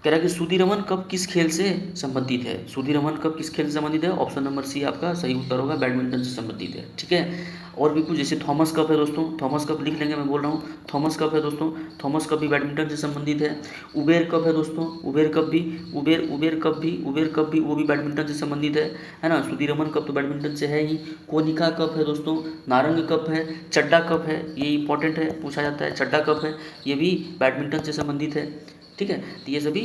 कह रहा है कि सुधीरमन कप किस खेल से संबंधित है? सुधीरमन कप किस खेल से संबंधित है? ऑप्शन नंबर सी आपका सही उत्तर होगा, बैडमिंटन से संबंधित है, ठीक है। और भी कुछ, जैसे थॉमस कप है दोस्तों, थॉमस कप लिख लेंगे, मैं बोल रहा हूँ थॉमस कप है दोस्तों, थॉमस कप भी बैडमिंटन से संबंधित है। उबेर कप है दोस्तों, उबेर कप भी वो भी बैडमिंटन से संबंधित है ना। सुधीरमन कप तो बैडमिंटन से है ही। कोनिका कप है दोस्तों, नारंग कप है, चड्डा कप है, ये इंपॉर्टेंट है, पूछा जाता है। चड्डा कप है, ये भी बैडमिंटन से संबंधित है, ठीक है। तो ये सभी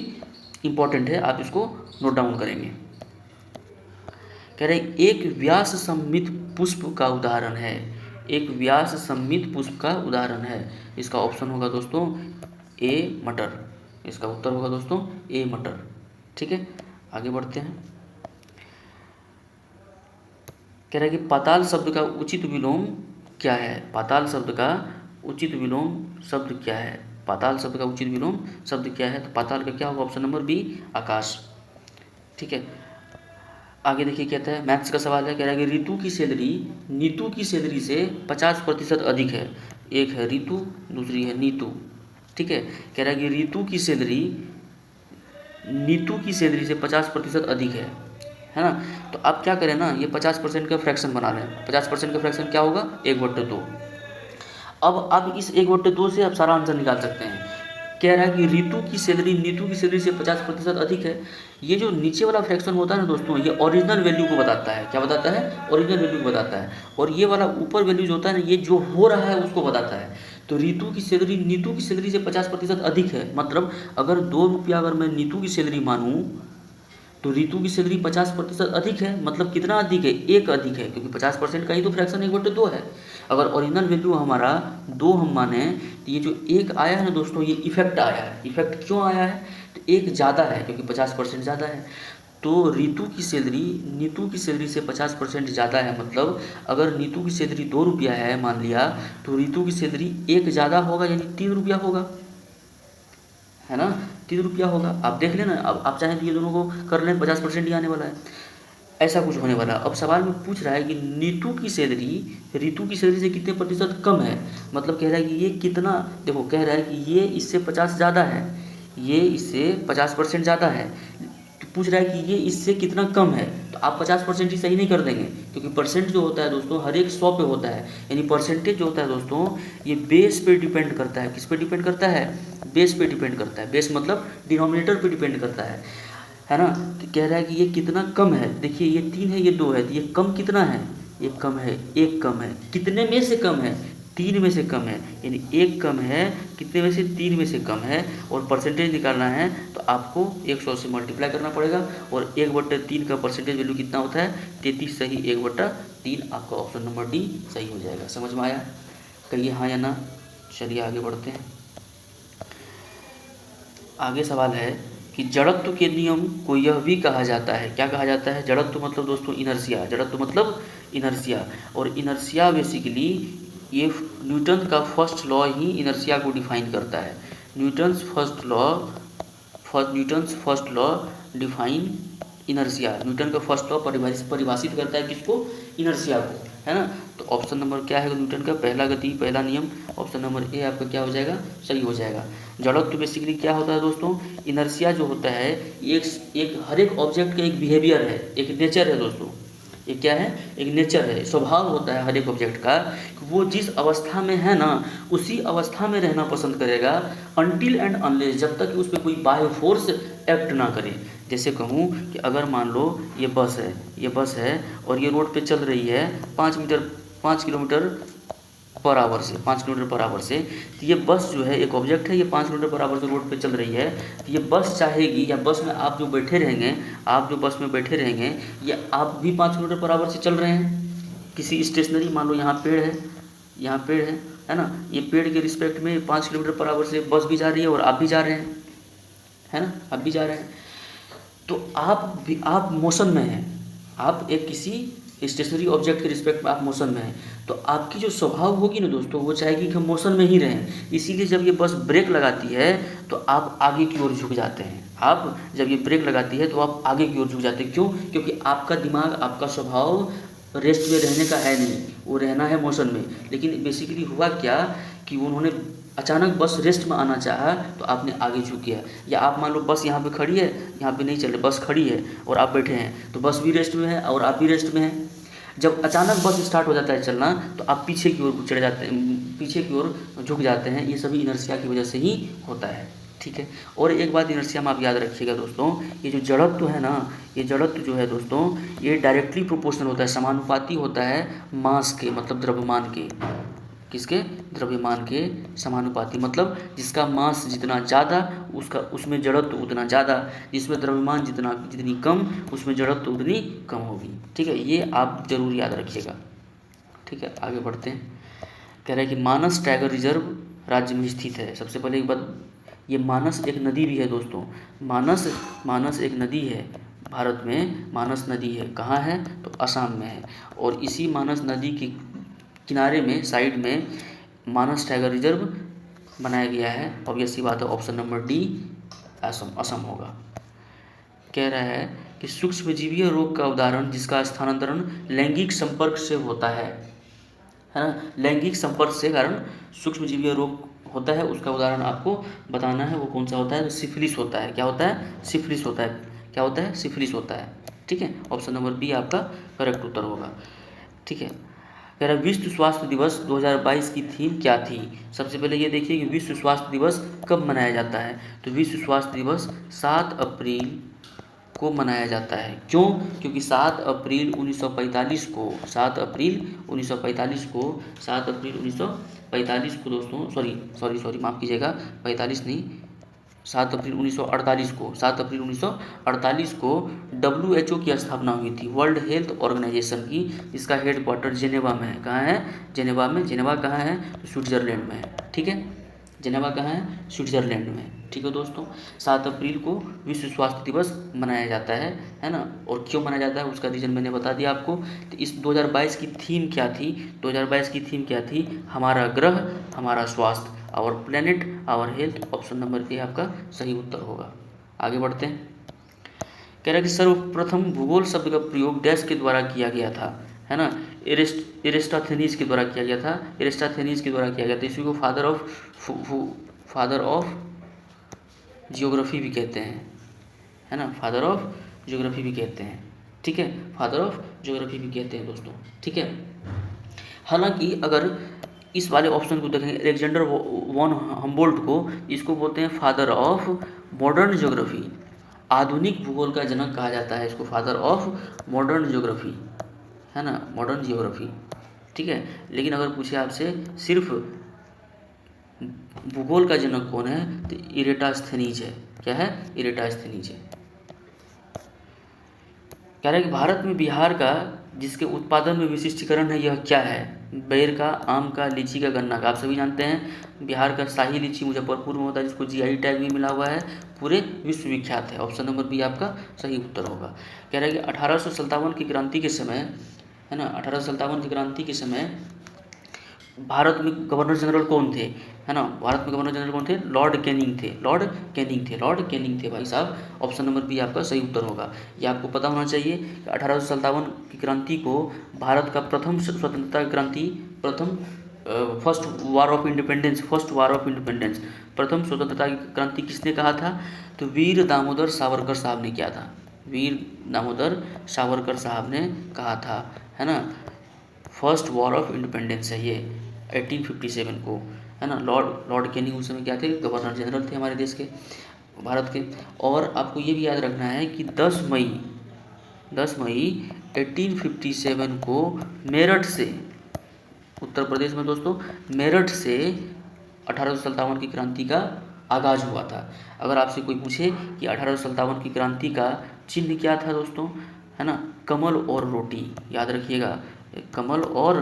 इंपॉर्टेंट है, आप इसको नोट डाउन करेंगे। कह रहे एक व्यास सममित पुष्प का उदाहरण है। एक व्यास सममित पुष्प का उदाहरण है। इसका ऑप्शन होगा दोस्तों ए मटर। इसका उत्तर होगा दोस्तों ए मटर, ठीक है। आगे बढ़ते हैं। कह रहा है कि पाताल शब्द का उचित विलोम क्या है? पाताल शब्द का उचित विलोम शब्द क्या है? पाताल शब्द का उचित विलोम शब्द क्या है? तो पाताल का क्या होगा? ऑप्शन नंबर बी आकाश, ठीक है। आगे देखिए कहता है, मैथ्स का सवाल है। कह रहा है कि ऋतु की सैलरी नीतू की सैलरी से 50% अधिक है। एक है ऋतु, दूसरी है नीतू, ठीक है। कह रहा है कि ऋतु की सैलरी नीतू की सैलरी से 50% अधिक है ना। तो आप क्या करें ना, ये 50% का फ्रैक्शन बना लें। 50% का फ्रैक्शन क्या होगा? 1/2। अब आप इस 1/2 से आप सारा आंसर निकाल सकते हैं। कह रहा है कि ऋतु की सैलरी नीतू की सैलरी से 50% अधिक है। ये जो नीचे वाला फ्रैक्शन होता है ना दोस्तों, ये ओरिजिनल वैल्यू को बताता है। क्या बताता है? ओरिजिनल वैल्यू को बताता है। और ये वाला ऊपर वैल्यू जो होता है ना, ये जो हो रहा है उसको बताता है। तो ऋतु की सैलरी नीतू की सैलरी से 50% अधिक है, मतलब अगर 2 रुपया अगर मैं नीतू की सैलरी मानूँ तो ऋतु की सैलरी 50% अधिक है, मतलब कितना अधिक है? 1 अधिक है, क्योंकि 50% का ही तो फ्रैक्शन 1/2 है। अगर ओरिजिनल वैल्यू हमारा 2 हम माने, तो ये जो 1 आया है ना दोस्तों, ये इफेक्ट आया है। इफेक्ट क्यों आया है? तो 1 ज़्यादा है, क्योंकि 50% ज़्यादा है। तो ऋतु की सैलरी नीतू की सैलरी से 50% ज़्यादा है, मतलब अगर नीतू की सैलरी 2 रुपया है मान लिया, तो ऋतु की सैलरी 1 ज़्यादा होगा, यानी 3 रुपया होगा, है ना। 3 रुपया होगा। आप देख लेना, अब आप चाहें तो ये दोनों को कर लें, 50% ही आने वाला है, ऐसा कुछ होने वाला। अब सवाल में पूछ रहा है कि नीतू की सैलरी ऋतु की सैलरी से कितने प्रतिशत कम है, मतलब कह रहा है कि ये कितना, देखो कह रहा है कि ये इससे 50 ज़्यादा है, ये इससे 50% ज़्यादा है। तो पूछ रहा है कि ये इससे कितना कम है, तो आप 50% ही सही नहीं कर देंगे, क्योंकि परसेंट जो होता है दोस्तों हर एक 100 पे होता है। यानी परसेंटेज जो होता है दोस्तों, ये बेस पे डिपेंड करता है। किस पे डिपेंड करता है? बेस पे डिपेंड करता है। बेस मतलब डिनोमिनेटर पे डिपेंड करता है ना। तो कह रहा है कि ये कितना कम है। देखिए ये 3 है, ये 2 है, तो ये कम कितना है? ये कम है, 1 कम है। कितने में से कम है? 3 में से कम है, यानी 1 कम है कितने में से, 3 में से कम है, और परसेंटेज निकालना है तो आपको 100 से मल्टीप्लाई करना पड़ेगा, और 1/3 का परसेंटेज वैल्यू कितना होता है, 33 सही 1/3, आपका ऑप्शन नंबर डी सही हो जाएगा। समझ में आया, कहिए हाँ या ना। चलिए आगे बढ़ते हैं। आगे सवाल है कि जड़त्व के नियम को यह भी कहा जाता है, क्या कहा जाता है, जड़त्व मतलब दोस्तों इनर्शिया, जड़त्व मतलब इनर्शिया, और इनर्शिया बेसिकली ये न्यूटन का फर्स्ट लॉ ही इनर्शिया को डिफाइन करता है। Newton's first law define inertia, Newton का फर्स्ट लॉ परिभाषित करता है किसको, इनर्शिया को, है ना। तो ऑप्शन नंबर क्या है न्यूटन का पहला गति पहला नियम, ऑप्शन नंबर ए आपका क्या हो जाएगा, सही हो जाएगा। जड़त्व बेसिकली क्या होता है दोस्तों, इनर्शिया जो होता है एक हर एक ऑब्जेक्ट का एक बिहेवियर है, एक नेचर है दोस्तों, ये क्या है, एक नेचर है, स्वभाव होता है हर एक ऑब्जेक्ट का, वो जिस अवस्था में है ना उसी अवस्था में रहना पसंद करेगा, अनटिल एंड अनलेस, जब तक कि उस पर कोई बाह्य फोर्स एक्ट ना करे। जैसे कहूँ कि अगर मान लो ये बस है और ये रोड पे चल रही है 5 किलोमीटर पर आवर से, 5 किलोमीटर पर आवर से, तो ये बस जो है एक ऑब्जेक्ट है, ये 5 किलोमीटर पर आवर से रोड पे चल रही है, तो ये बस चाहेगी, या बस में आप जो बस में बैठे रहेंगे, ये आप भी 5 किलोमीटर पर आवर से चल रहे हैं। किसी स्टेशनरी, मान लो यहाँ पेड़ है ना, ये पेड़ के रिस्पेक्ट में 5 किलोमीटर पर आवर से बस भी जा रही है और आप भी जा रहे हैं, है ना, आप भी जा रहे हैं, तो आप मोशन में हैं, आप एक किसी स्टेशनरी ऑब्जेक्ट के रिस्पेक्ट में आप मोशन में हैं, तो आपकी जो स्वभाव होगी ना दोस्तों, वो चाहेगी कि हम मोशन में ही रहें। इसीलिए जब ये बस ब्रेक लगाती है तो आप आगे की ओर झुक जाते हैं, आप जब ये ब्रेक लगाती है तो आप आगे की ओर झुक जाते हैं। क्यों? क्योंकि आपका दिमाग, आपका स्वभाव रेस्ट में रहने का है नहीं, वो रहना है मोशन में। लेकिन बेसिकली हुआ क्या कि उन्होंने अचानक बस रेस्ट में आना चाहा तो आपने आगे झुक गया। या आप मान लो बस यहाँ पे खड़ी है, यहाँ पे नहीं चल रही, बस खड़ी है और आप बैठे हैं, तो बस भी रेस्ट में है और आप भी रेस्ट में हैं। जब अचानक बस स्टार्ट हो जाता है चलना तो आप पीछे की ओर चढ़ जाते हैं, पीछे की ओर झुक जाते हैं। ये सभी इनर्शिया की वजह से ही होता है, ठीक है। और एक बात इनर्शिया में आप याद रखिएगा दोस्तों, ये जो जड़त्व है ना, ये जड़त्व जो है दोस्तों, ये डायरेक्टली प्रोपोर्शनल होता है, समानुपाती होता है मास के, मतलब द्रव्यमान के। किसके? द्रव्यमान के समानुपाती, मतलब जिसका मास जितना ज़्यादा उसमें जड़त्व उतना ज़्यादा, जिसमें द्रव्यमान जितनी कम उसमें जड़त्व उतनी कम होगी, ठीक है। ये आप जरूर याद रखिएगा, ठीक है। आगे बढ़ते हैं। कह रहा है कि मानस टाइगर रिजर्व राज्य में स्थित है। सबसे पहले एक बात, ये मानस एक नदी भी है दोस्तों, मानस एक नदी है, भारत में मानस नदी है। कहाँ है? तो असम में है। और इसी मानस नदी की किनारे में, साइड में मानस टाइगर रिजर्व बनाया गया है। ऑब्वियस सी बात है, ऑप्शन नंबर डी असम होगा। कह रहा है कि सूक्ष्मजीवीय रोग का उदाहरण जिसका स्थानांतरण लैंगिक संपर्क से होता है ना, लैंगिक संपर्क से कारण सूक्ष्मजीवीय रोग होता है, उसका उदाहरण आपको बताना है। वो कौन सा होता है? तो सिफिलिस होता है। क्या होता है? सिफिलिस होता है। क्या होता है? सिफिलिस होता है, ठीक है। ऑप्शन नंबर बी आपका करेक्ट उत्तर होगा, ठीक है। कह रहा है विश्व स्वास्थ्य दिवस 2022 की थीम क्या थी? सबसे पहले ये देखिए कि विश्व स्वास्थ्य दिवस कब मनाया जाता है। तो विश्व स्वास्थ्य दिवस 7 अप्रैल को मनाया जाता है। क्यों? क्योंकि 7 अप्रैल 1945 को 7 अप्रैल 1945 को दोस्तों, सॉरी माफ़ कीजिएगा, 45 नहीं, 7 अप्रैल 1948 को WHO की स्थापना हुई थी, वर्ल्ड हेल्थ ऑर्गेनाइजेशन की। इसका हेड क्वार्टर जेनेवा में है। कहाँ है? जेनेवा में। जेनेवा कहाँ है? तो स्विट्जरलैंड में है, ठीक है। जेनेवा कहाँ है? स्विट्जरलैंड में, ठीक है दोस्तों। 7 अप्रैल को विश्व स्वास्थ्य दिवस मनाया जाता है ना। और क्यों मनाया जाता है उसका रीज़न मैंने बता दिया आपको। तो इस 2022 की थीम क्या थी? 2022 की थीम क्या थी? हमारा ग्रह, हमारा स्वास्थ्य, our planet, our health. Option number A आपका सही उत्तर होगा। आगे बढ़ते हैं। कह रहा है कि सर्वप्रथम भूगोल शब्द का प्रयोग डैश के द्वारा किया गया था, है ना। एरिस्टोथेनीज के द्वारा किया गया था। एरिस्टोथेनीज के द्वारा किया गया था। इसी को फादर ऑफ जियोग्राफी भी कहते हैं, है ना। फादर ऑफ जियोग्राफी भी कहते हैं, ठीक है। फादर ऑफ जियोग्राफी भी कहते हैं दोस्तों, ठीक है। हालांकि अगर इस वाले ऑप्शन को देखें, अलेक्जेंडर वॉन हम्बोल्ट को, इसको बोलते हैं फादर ऑफ मॉडर्न ज्योग्राफी। आधुनिक भूगोल का जनक कहा जाता है इसको, फादर ऑफ मॉडर्न ज्योग्राफी, है ना, मॉडर्न ज्योग्राफी, ठीक है। लेकिन अगर पूछे आपसे सिर्फ भूगोल का जनक कौन है, तो इरेटास्थनीज है। क्या है? इरेटास्थनीज है। कह रहा है कि भारत में बिहार का जिसके उत्पादन में विशिष्टीकरण है, यह क्या है? बेर का, आम का, लीची का, गन्ना का। आप सभी जानते हैं बिहार का शाही लीची मुजफ्फरपुर में होता है, जिसको जीआई टैग भी मिला हुआ है, पूरे विश्व विख्यात है। ऑप्शन नंबर बी आपका सही उत्तर होगा। कह रहा है कि 1857 की क्रांति के समय, है ना, 1857 की क्रांति के समय भारत में गवर्नर जनरल कौन थे? है ना, भारत में गवर्नर जनरल कौन थे? लॉर्ड कैनिंग थे। लॉर्ड कैनिंग थे। लॉर्ड कैनिंग थे भाई साहब। ऑप्शन नंबर बी आपका सही उत्तर होगा। ये आपको पता होना चाहिए कि 1857 की क्रांति को भारत का प्रथम स्वतंत्रता क्रांति, प्रथम फर्स्ट वार ऑफ इंडिपेंडेंस, प्रथम स्वतंत्रता क्रांति किसने कहा था? तो वीर दामोदर सावरकर साहब ने किया था। वीर दामोदर सावरकर साहब ने कहा था, है ना। फर्स्ट वॉर ऑफ इंडिपेंडेंस है ये 1857 को, है ना। लॉर्ड कैनिंग उस समय क्या थे? गवर्नर जनरल थे हमारे देश के, भारत के। और आपको ये भी याद रखना है कि 10 मई 1857 को मेरठ से, उत्तर प्रदेश में दोस्तों, मेरठ से 1857 की क्रांति का आगाज हुआ था। अगर आपसे कोई पूछे कि 1857 की क्रांति का चिन्ह क्या था दोस्तों, है ना, कमल और रोटी, याद रखिएगा, कमल और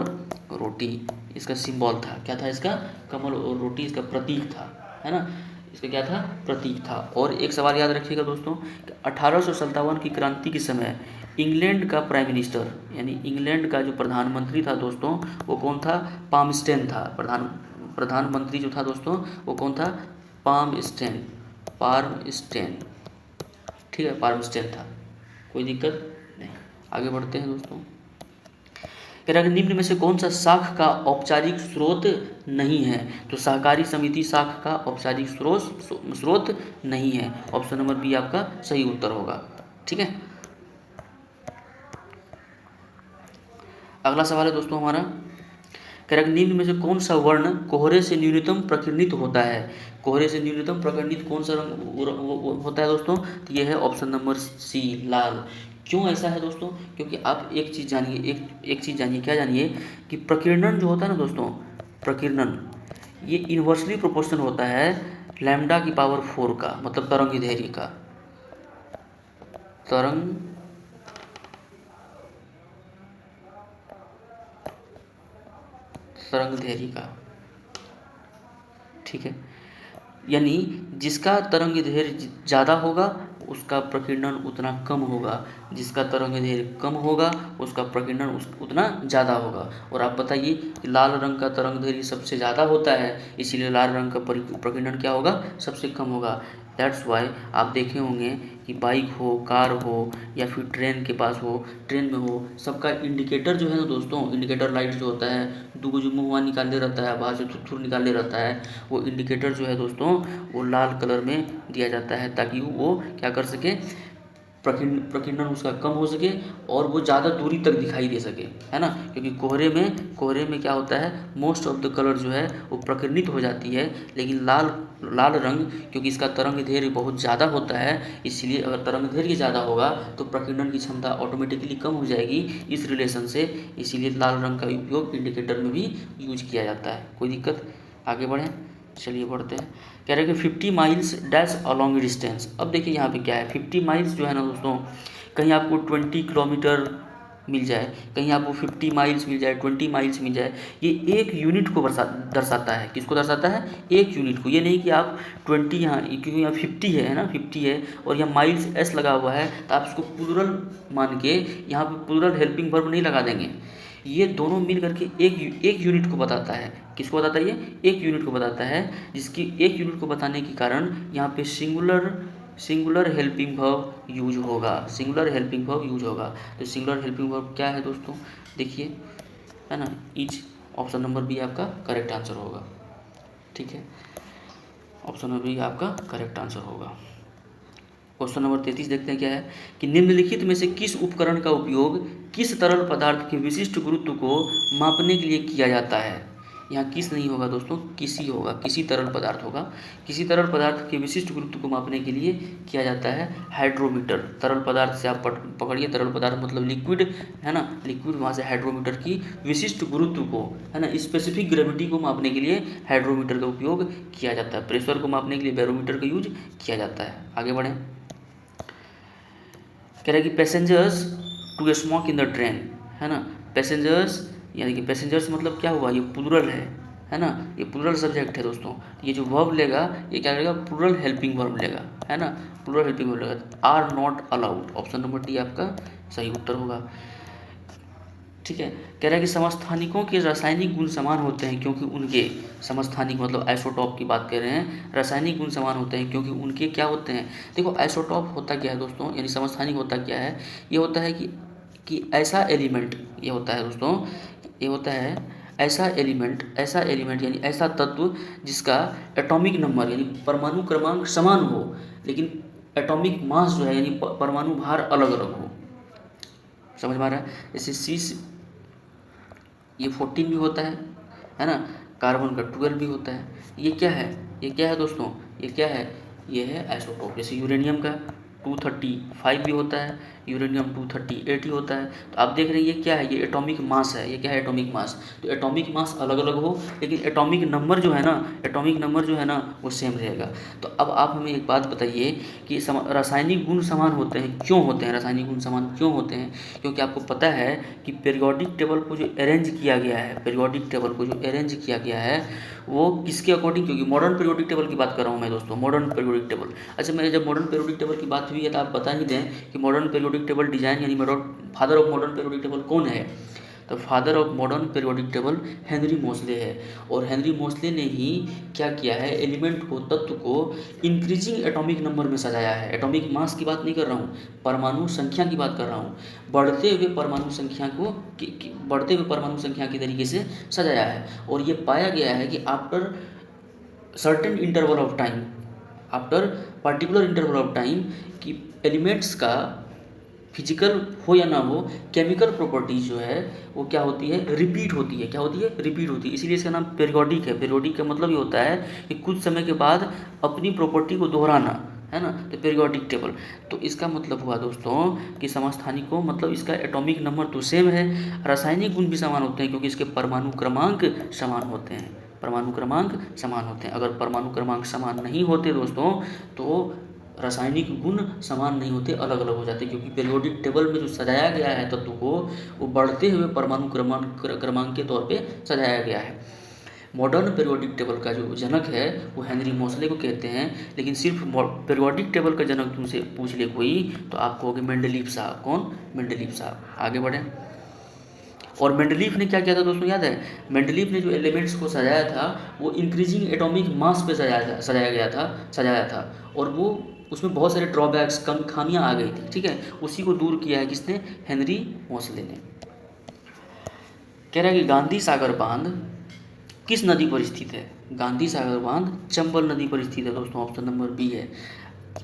रोटी इसका सिंबल था। क्या था इसका? कमल और रोटी इसका प्रतीक था, है ना। इसका क्या था? प्रतीक था। और एक सवाल याद रखिएगा दोस्तों, 1857 की क्रांति के समय इंग्लैंड का प्राइम मिनिस्टर, यानी इंग्लैंड का जो प्रधानमंत्री था दोस्तों, वो कौन था? पामस्टेन था। प्रधानमंत्री जो था दोस्तों, वो कौन था? पामस्टेन, ठीक है, पामस्टेन था। कोई दिक्कत नहीं। आगे बढ़ते हैं दोस्तों। कह रहा है निम्न में से कौन सा शाख का औपचारिक स्रोत नहीं है? तो सहकारी समिति शाख का औपचारिक स्रोत नहीं है। ऑप्शन नंबर बी आपका सही उत्तर होगा। ठीक है। अगला सवाल है दोस्तों हमारा, कह रहा है निम्न में से कौन सा वर्ण कोहरे से न्यूनतम प्रकीर्णित होता है? कोहरे से न्यूनतम प्रकीर्णित कौन सा रंग होता है दोस्तों? तो ये है ऑप्शन नंबर सी, लाल। क्यों ऐसा है दोस्तों? क्योंकि आप एक चीज़ जानिए, एक चीज़ जानिए। क्या जानिए? कि प्रकीर्णन जो होता है ना दोस्तों, प्रकीर्णन ये इन्वर्सली प्रोपोर्शनल होता है लैम्डा की पावर 4 का, मतलब तरंगदैर्घ्य का, तरंगदैर्घ्य का। ठीक है, यानी जिसका तरंगदैर्घ्य ज़्यादा होगा उसका प्रकीर्णन उतना कम होगा, जिसका तरंगदैर्घ्य कम होगा उसका प्रकीर्णन उतना ज़्यादा होगा। और आप बताइए कि लाल रंग का तरंगदैर्घ्य सबसे ज़्यादा होता है, इसीलिए लाल रंग का प्रकीर्णन क्या होगा? सबसे कम होगा। दैट्स वाई आप देखे होंगे कि बाइक हो, कार हो या फिर ट्रेन के पास हो, ट्रेन में हो, सबका इंडिकेटर जो है ना दोस्तों, इंडिकेटर लाइट जो होता है, दो जो मुँह निकाले रहता है, बाहर से थुथुर निकाले रहता है, वो इंडिकेटर जो है दोस्तों वो लाल कलर में दिया जाता है, ताकि वो क्या कर सके? प्रकीर्णन उसका कम हो सके और वो ज़्यादा दूरी तक दिखाई दे सके, है ना। क्योंकि कोहरे में क्या होता है? मोस्ट ऑफ द कलर जो है वो प्रकीर्णित हो जाती है, लेकिन लाल रंग क्योंकि इसका तरंगदैर्घ्य बहुत ज़्यादा होता है, इसलिए अगर तरंगदैर्घ्य ज़्यादा होगा तो प्रकीर्णन की क्षमता ऑटोमेटिकली कम हो जाएगी इस रिलेशन से, इसीलिए लाल रंग का उपयोग इंडिकेटर में भी यूज किया जाता है। कोई दिक्कत? आगे बढ़ें, चलिए बढ़ते हैं। कह रहे हैं कि 50 miles dash a long distance. अब देखिए यहाँ पे क्या है, 50 माइल्स जो है ना दोस्तों, कहीं आपको 20 किलोमीटर मिल जाए, कहीं आपको 50 माइल्स मिल जाए, 20 माइल्स मिल जाए, ये एक यूनिट को दर्शाता है। किसको दर्शाता है? एक यूनिट को। ये नहीं कि आप 20 यहाँ, क्योंकि यहाँ 50 है ना, 50 है और यहाँ माइल्स एस लगा हुआ है, तो आप इसको प्लूरल मान के यहाँ पे प्लूरल हेल्पिंग वर्ब नहीं लगा देंगे। ये दोनों मिल करके एक यूनिट को बताता है। किसको बताता है? ये एक यूनिट को बताता है, जिसकी एक यूनिट को बताने के कारण यहाँ पे सिंगुलर हेल्पिंग वर्ब यूज होगा। सिंगुलर हेल्पिंग वर्ब यूज होगा। तो सिंगुलर हेल्पिंग वर्ब क्या है दोस्तों? देखिए, है ना, ईच। ऑप्शन नंबर बी आपका करेक्ट आंसर होगा। ठीक है, ऑप्शन नंबर बी आपका करेक्ट आंसर होगा। क्वेश्चन नंबर 33 देखते हैं क्या है कि निम्नलिखित में से किस उपकरण का उपयोग किस तरल पदार्थ के विशिष्ट गुरुत्व को मापने के लिए किया जाता है? यहाँ किस नहीं होगा दोस्तों, किसी होगा, किसी तरल पदार्थ होगा। किसी तरल पदार्थ के विशिष्ट गुरुत्व को मापने के लिए किया जाता है हाइड्रोमीटर। तरल पदार्थ से आप पकड़िए, तरल पदार्थ मतलब लिक्विड है ना, लिक्विड, वहाँ से हाइड्रोमीटर की विशिष्ट गुरुत्व को है ना, स्पेसिफिक ग्रेविटी को मापने के लिए हाइड्रोमीटर का उपयोग किया जाता है। प्रेशर को मापने के लिए बैरोमीटर का यूज किया जाता है। आगे बढ़ें। कह रहा है कि passengers to smoke in the train, है ना। पैसेंजर्स यानी कि पैसेंजर्स मतलब क्या हुआ, ये प्लूरल है ना, ये प्लूरल सब्जेक्ट है दोस्तों। ये जो वर्ब लेगा ये क्या लेगा, प्लूरल हेल्पिंग वर्ब लेगा, है ना, प्लूरल हेल्पिंग वर्ब लेगा। Are not allowed, option number D आपका सही उत्तर होगा। ठीक है। कह रहा है कि समस्थानिकों के रासायनिक गुण समान होते हैं क्योंकि उनके, समस्थानिक मतलब आइसोटॉप की बात कर रहे हैं, रासायनिक गुण समान होते हैं क्योंकि उनके क्या होते हैं। देखो आइसोटॉप होता क्या है दोस्तों, यानी समस्थानिक होता क्या है, ये होता है कि ऐसा एलिमेंट, ये होता है दोस्तों, ये होता है ऐसा एलिमेंट यानी ऐसा तत्व जिसका एटॉमिक नंबर यानी परमाणु क्रमांक समान हो, लेकिन एटॉमिक मास जो है यानी परमाणु भार अलग अलग हो। समझ में आ रहा है। जैसे ये 14 भी होता है ना, कार्बन का 12 भी होता है। ये क्या है दोस्तों, ये क्या है, ये है आइसोटोप। जैसे यूरेनियम का 235 भी होता है, यूरेनियम 238 ही होता है। तो आप देख रहे हैं ये क्या है, ये एटॉमिक मास है। ये क्या है, एटॉमिक मास। तो एटॉमिक मास अलग अलग हो लेकिन एटॉमिक नंबर जो है ना वो सेम रहेगा। तो अब आप हमें एक बात बताइए कि रासायनिक गुण समान होते हैं, क्यों होते हैं, रासायनिक गुण समान क्यों होते हैं। क्योंकि आपको पता है कि पीरियोडिक टेबल को जो अरेंज किया गया है वो किसके अकॉर्डिंग, क्योंकि मॉडर्न पीरियोडिक टेबल की बात कर रहा हूँ मैं दोस्तों, मॉडर्न पीरियोडिक टेबल। अच्छा, मैं जब मॉडर्न पीरियोडिक टेबल की बात हुई है तो आप बता ही दें कि मॉडर्न पीरियोडिक टेबल डिजाइन यानी father of modern periodic table कौन है। तो father of modern periodic table Henry Moseley है। और हेनरी मोसले ने ही क्या किया है, एलिमेंट को, तत्व को इंक्रीजिंग एटॉमिक नंबर में सजाया है। एटॉमिक मास की बात नहीं कर रहा हूँ, परमाणु संख्या की बात कर रहा हूँ। बढ़ते हुए परमाणु संख्या के तरीके से सजाया है। और ये पाया गया है कि after certain interval of time, after particular interval of time, कि एलिमेंट्स का फिजिकल हो या ना हो, केमिकल प्रॉपर्टीज जो है वो क्या होती है, रिपीट होती है। क्या होती है, रिपीट होती है। इसीलिए इसका नाम पीरियोडिक है। पीरियोडिक का मतलब ये होता है कि कुछ समय के बाद अपनी प्रॉपर्टी को दोहराना, है ना, तो पीरियोडिक टेबल। तो इसका मतलब हुआ दोस्तों कि समस्थानिकों मतलब इसका एटॉमिक नंबर तो सेम है, रासायनिक गुण भी समान होते हैं क्योंकि इसके परमाणु क्रमांक समान होते हैं। अगर परमाणु क्रमांक समान नहीं होते दोस्तों तो रासायनिक गुण समान नहीं होते, अलग अलग हो जाते, क्योंकि पीरियोडिक टेबल में जो सजाया गया है तत्व को वो बढ़ते हुए परमाणु क्रमांक के तौर पे सजाया गया है। मॉडर्न पीरियोडिक टेबल का जो जनक है वो हेनरी मोसले को कहते हैं। लेकिन सिर्फ पीरियोडिक टेबल का जनक तुमसे पूछ ले कोई तो आप कहोगे मेंडलीफ साहब। कौन, मेंडलीफ साहब। आगे बढ़ें। और मेंडलीफ ने क्या किया था दोस्तों, याद है, मेंडलीफ ने जो एलिमेंट्स को सजाया था वो इंक्रीजिंग एटॉमिक मास पे सजाया था और वो उसमें बहुत सारे ड्रॉबैक्स, खामियां आ गई थी। ठीक है, उसी को दूर किया है किसने, हेनरी मोसले ने। कह रहा है कि गांधी सागर बांध किस नदी पर स्थित है। गांधी सागर बांध चंबल नदी पर स्थित है दोस्तों, ऑप्शन नंबर बी है।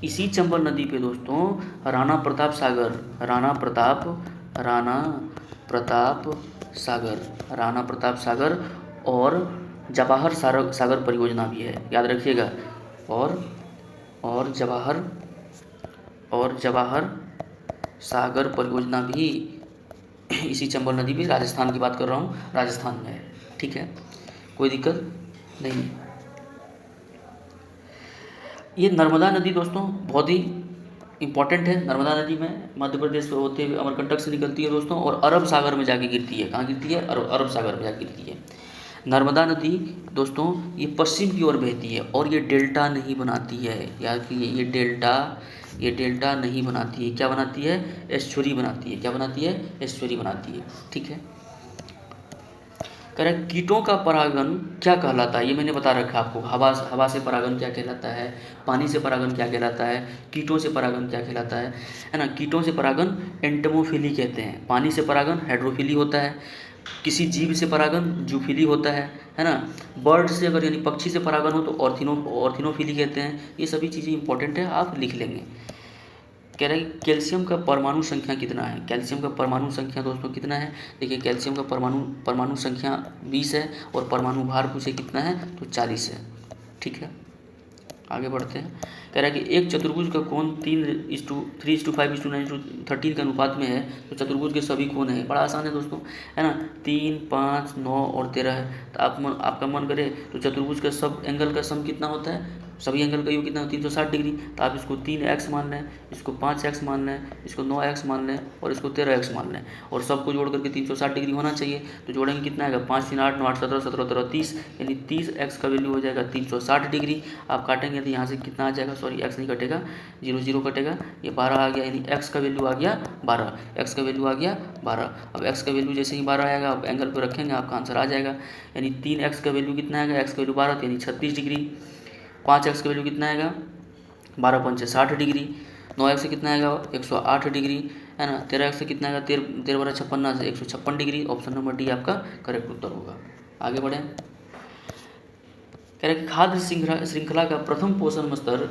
इसी चंबल नदी पे दोस्तों राणा प्रताप सागर और जवाहर सागर परियोजना भी है, याद रखिएगा। और जवाहर सागर परियोजना भी इसी चंबल नदी पे, राजस्थान की बात कर रहा हूँ, राजस्थान में है। ठीक है, कोई दिक्कत नहीं। ये नर्मदा नदी दोस्तों बहुत ही इम्पॉर्टेंट है। नर्मदा नदी में मध्य प्रदेश से होते हुए अमरकंटक से निकलती है दोस्तों और अरब सागर में जाके गिरती है। कहाँ गिरती है, अरब सागर में जाके गिरती है। नर्मदा नदी दोस्तों ये पश्चिम की ओर बहती है और ये डेल्टा नहीं बनाती है, याद कीजिए, ये डेल्टा नहीं बनाती है। क्या बनाती है, एस्चुरी बनाती है। क्या बनाती है, एस्चुरी बनाती है। ठीक है। कह रहा है कीटों का परागण क्या कहलाता है, ये मैंने बता रखा है आपको। हवा से परागण क्या कहलाता है, पानी से परागण क्या कहलाता है, कीटों से परागण क्या कहलाता है ना। कीटों से परागण एंटमोफिली कहते हैं, पानी से परागण हाइड्रोफिली होता है, किसी जीव से परागण जूफिली होता है ना। बर्ड से अगर यानी पक्षी से परागण हो तो ऑर्थिनोफिली कहते हैं। ये सभी चीज़ें इंपॉर्टेंट है, आप लिख लेंगे। कह रहा है कि कैल्शियम का परमाणु संख्या कितना है। कैल्शियम का परमाणु संख्या दोस्तों कितना है, देखिए कैल्शियम का परमाणु संख्या 20 है और परमाणु भार पूछे कितना है तो 40 है। ठीक है, आगे बढ़ते हैं। कह रहा है कि एक चतुर्भुज का कोण 3:5:9:13 के अनुपात में है तो चतुर्भुज के सभी कोण हैं। बड़ा आसान है दोस्तों, है ना, 3, 5, 9 और 13 है। तो आपका मन करे तो चतुर्भुज का सब एंगल का सम कितना होता है, सभी एंगल का योग कितना, 360 डिग्री। तो आप इसको 3x मान लें, इसको 5x मान लें, इसको 9x मान लें और इसको 13x मान लें और सबको जोड़ करके 360 डिग्री होना चाहिए। तो जोड़ेंगे कितना आएगा, 5 3 8 9 8 17 17 13 30, यानी 30x का वैल्यू हो जाएगा 360 डिग्री। आप काटेंगे तो यहाँ से कितना आ जाएगा, सॉरी x नहीं कटेगा, 0 0 कटेगा, ये 12 आ गया, यानी x का वैल्यू आ गया 12, x का वैल्यू आ गया 12। अब x का वैल्यू जैसे ही 12 आएगा आप एंगल पर रखेंगे आपका आंसर आ जाएगा, यानी 3x का वैल्यू कितना आएगा, x का वैल्यू 12 यानी 36 डिग्री। 5x का वैल्यू कितना आएगा, 12 पंचे 60 डिग्री। 9x से कितना आएगा 108 डिग्री, है ना। 13x से कितना आएगा, 13 12 56 से 156 डिग्री। ऑप्शन नंबर डी आपका करेक्ट उत्तर होगा। आगे बढ़ें। कह रहे कि खाद्य श्रृंखला का प्रथम पोषण स्तर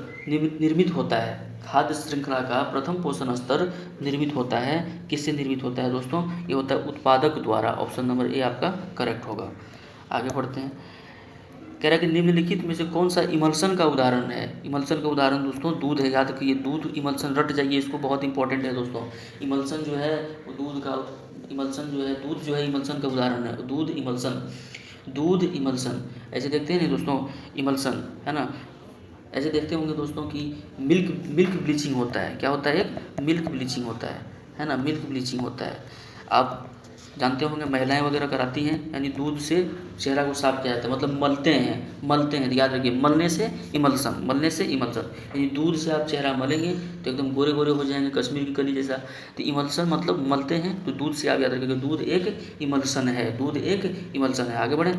निर्मित होता है। खाद्य श्रृंखला का प्रथम पोषण स्तर निर्मित होता है, किससे निर्मित होता है दोस्तों, ये होता है उत्पादक द्वारा। ऑप्शन नंबर ए आपका करेक्ट होगा। आगे बढ़ते हैं। कह रहा है कि निम्नलिखित में से कौन सा इमल्सन का उदाहरण है। इमल्सन का उदाहरण दोस्तों दूध है। याद रखिए दूध इमल्सन रट जाइए, इसको बहुत इंपॉर्टेंट है दोस्तों। इमल्सन जो है वो दूध का इमल्सन जो है दूध जो है इमल्सन का उदाहरण है। दूध इमल्सन ऐसे देखते हैं नहीं दोस्तों, इमल्सन, है ना। ऐसे देखते होंगे दोस्तों कि मिल्क ब्लीचिंग होता है। क्या होता है, एक मिल्क ब्लीचिंग होता है ना, मिल्क ब्लीचिंग होता है। आप जानते होंगे महिलाएं वगैरह कराती हैं, यानी दूध से चेहरा को साफ किया जाता है, मतलब मलते हैं। याद रखिए मलने से इमल्सन, यानी दूध से आप चेहरा मलेंगे तो एकदम गोरे गोरे हो जाएंगे, कश्मीर की कली जैसा। तो इमल्सन मतलब मलते हैं, तो दूध से आप याद रखिएगा दूध एक इमल्सन है। आगे बढ़ें।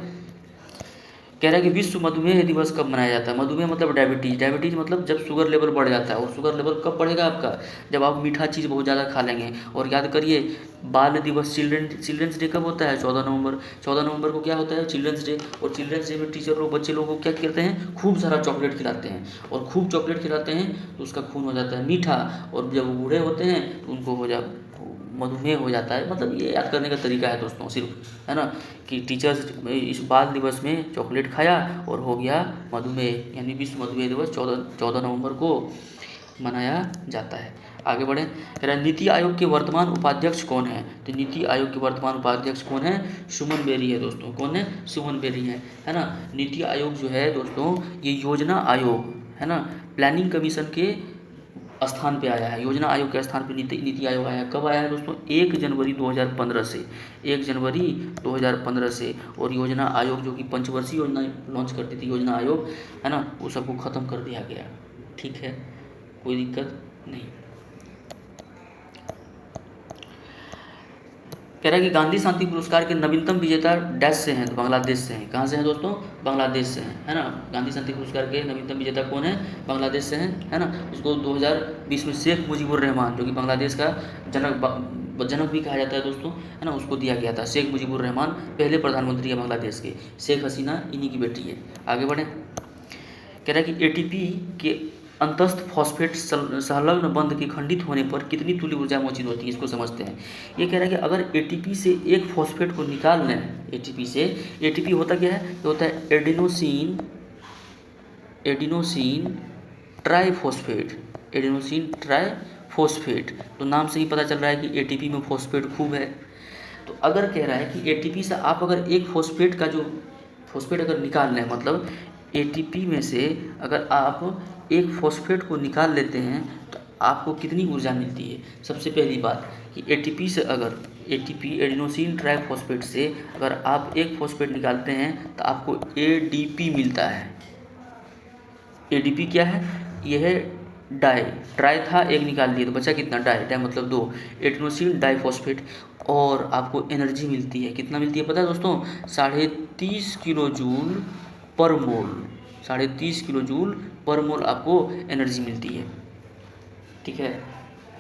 कह रहा है कि विश्व मधुमेह दिवस कब मनाया जाता है। मधुमेह मतलब डायबिटीज मतलब जब शुगर लेवल बढ़ जाता है। और शुगर लेवल कब बढ़ेगा आपका, जब आप मीठा चीज़ बहुत ज़्यादा खा लेंगे। और याद करिए बाल दिवस चिल्ड्रंस डे कब होता है, 14 नवंबर। 14 नवंबर को क्या होता है, चिल्ड्रंस डे। और चिल्ड्रंस डे में टीचर लोग बच्चे लोगों को क्या करते हैं, खूब सारा चॉकलेट खिलाते हैं। और खूब चॉकलेट खिलाते हैं तो उसका खून हो जाता है मीठा। और जब वो बूढ़े होते हैं तो उनको मधुमेह हो जाता है। मतलब ये याद करने का तरीका है दोस्तों सिर्फ, है ना, कि टीचर्स इस बाल दिवस में चॉकलेट खाया और हो गया मधुमेह, यानी विश्व मधुमेह दिवस 14 नवंबर को मनाया जाता है। आगे बढ़ें। कह रहा है नीति आयोग के वर्तमान उपाध्यक्ष कौन है। तो नीति आयोग के वर्तमान उपाध्यक्ष कौन है, सुमन बेरी है दोस्तों। कौन है, सुमन बेरी है ना। नीति आयोग जो है दोस्तों ये योजना आयोग है ना, प्लानिंग कमीशन के स्थान पे आया है। योजना आयोग के स्थान पे नीति आयोग आया है। कब आया है दोस्तों, 1 जनवरी 2015 से। 1 जनवरी 2015 से। और योजना आयोग जो कि पंचवर्षीय योजना लॉन्च करती थी योजना आयोग, है ना, वो सबको ख़त्म कर दिया गया। ठीक है, कोई दिक्कत नहीं। कह रहा है कि गांधी शांति पुरस्कार के नवीनतम विजेता डैश से हैं, तो बांग्लादेश से हैं। कहाँ से हैं दोस्तों, बांग्लादेश से हैं, है ना। गांधी शांति पुरस्कार के नवीनतम विजेता कौन है, बांग्लादेश से हैं, है ना। इसको 2020 में शेख मुजीबुर रहमान जो कि बांग्लादेश का जनक भी कहा जाता है दोस्तों, है ना, उसको दिया गया था। शेख मुजीबुर रहमान पहले प्रधानमंत्री है बांग्लादेश के। शेख हसीना इन्हीं की बेटी है। आगे बढ़ें। कह रहा है कि ATP के अंतस्थ फॉस्फेट संलग्न बंध के खंडित होने पर कितनी तुल्य ऊर्जा मौजूद होती है, इसको समझते हैं। ये कह रहा है कि अगर ATP से एक फॉस्फेट को निकाल लें, ATP होता क्या है, ये होता है एडिनोसिन ट्राइफॉस्फेट। तो नाम से ही पता चल रहा है कि ATP में फॉस्फेट खूब है। तो अगर कह रहा है कि ATP से आप अगर एक फॉस्फेट अगर निकाल लें, मतलब ATP में से अगर आप एक फॉस्फेट को निकाल लेते हैं तो आपको कितनी ऊर्जा मिलती है। सबसे पहली बात कि ATP एडिनोसिन ट्राइफॉस्फेट से अगर आप एक फॉस्फेट निकालते हैं तो आपको ADP मिलता है। ADP क्या है, यह है ट्राई था, एक निकाल दिए तो बचा कितना, डाई मतलब 2, एडिनोसिन डाइफॉस्फेट। और आपको एनर्जी मिलती है, कितना मिलती है पता है दोस्तों, 30.5 किलो जूल पर मोल। 30.5 किलो जूल पर मोल आपको एनर्जी मिलती है। ठीक है,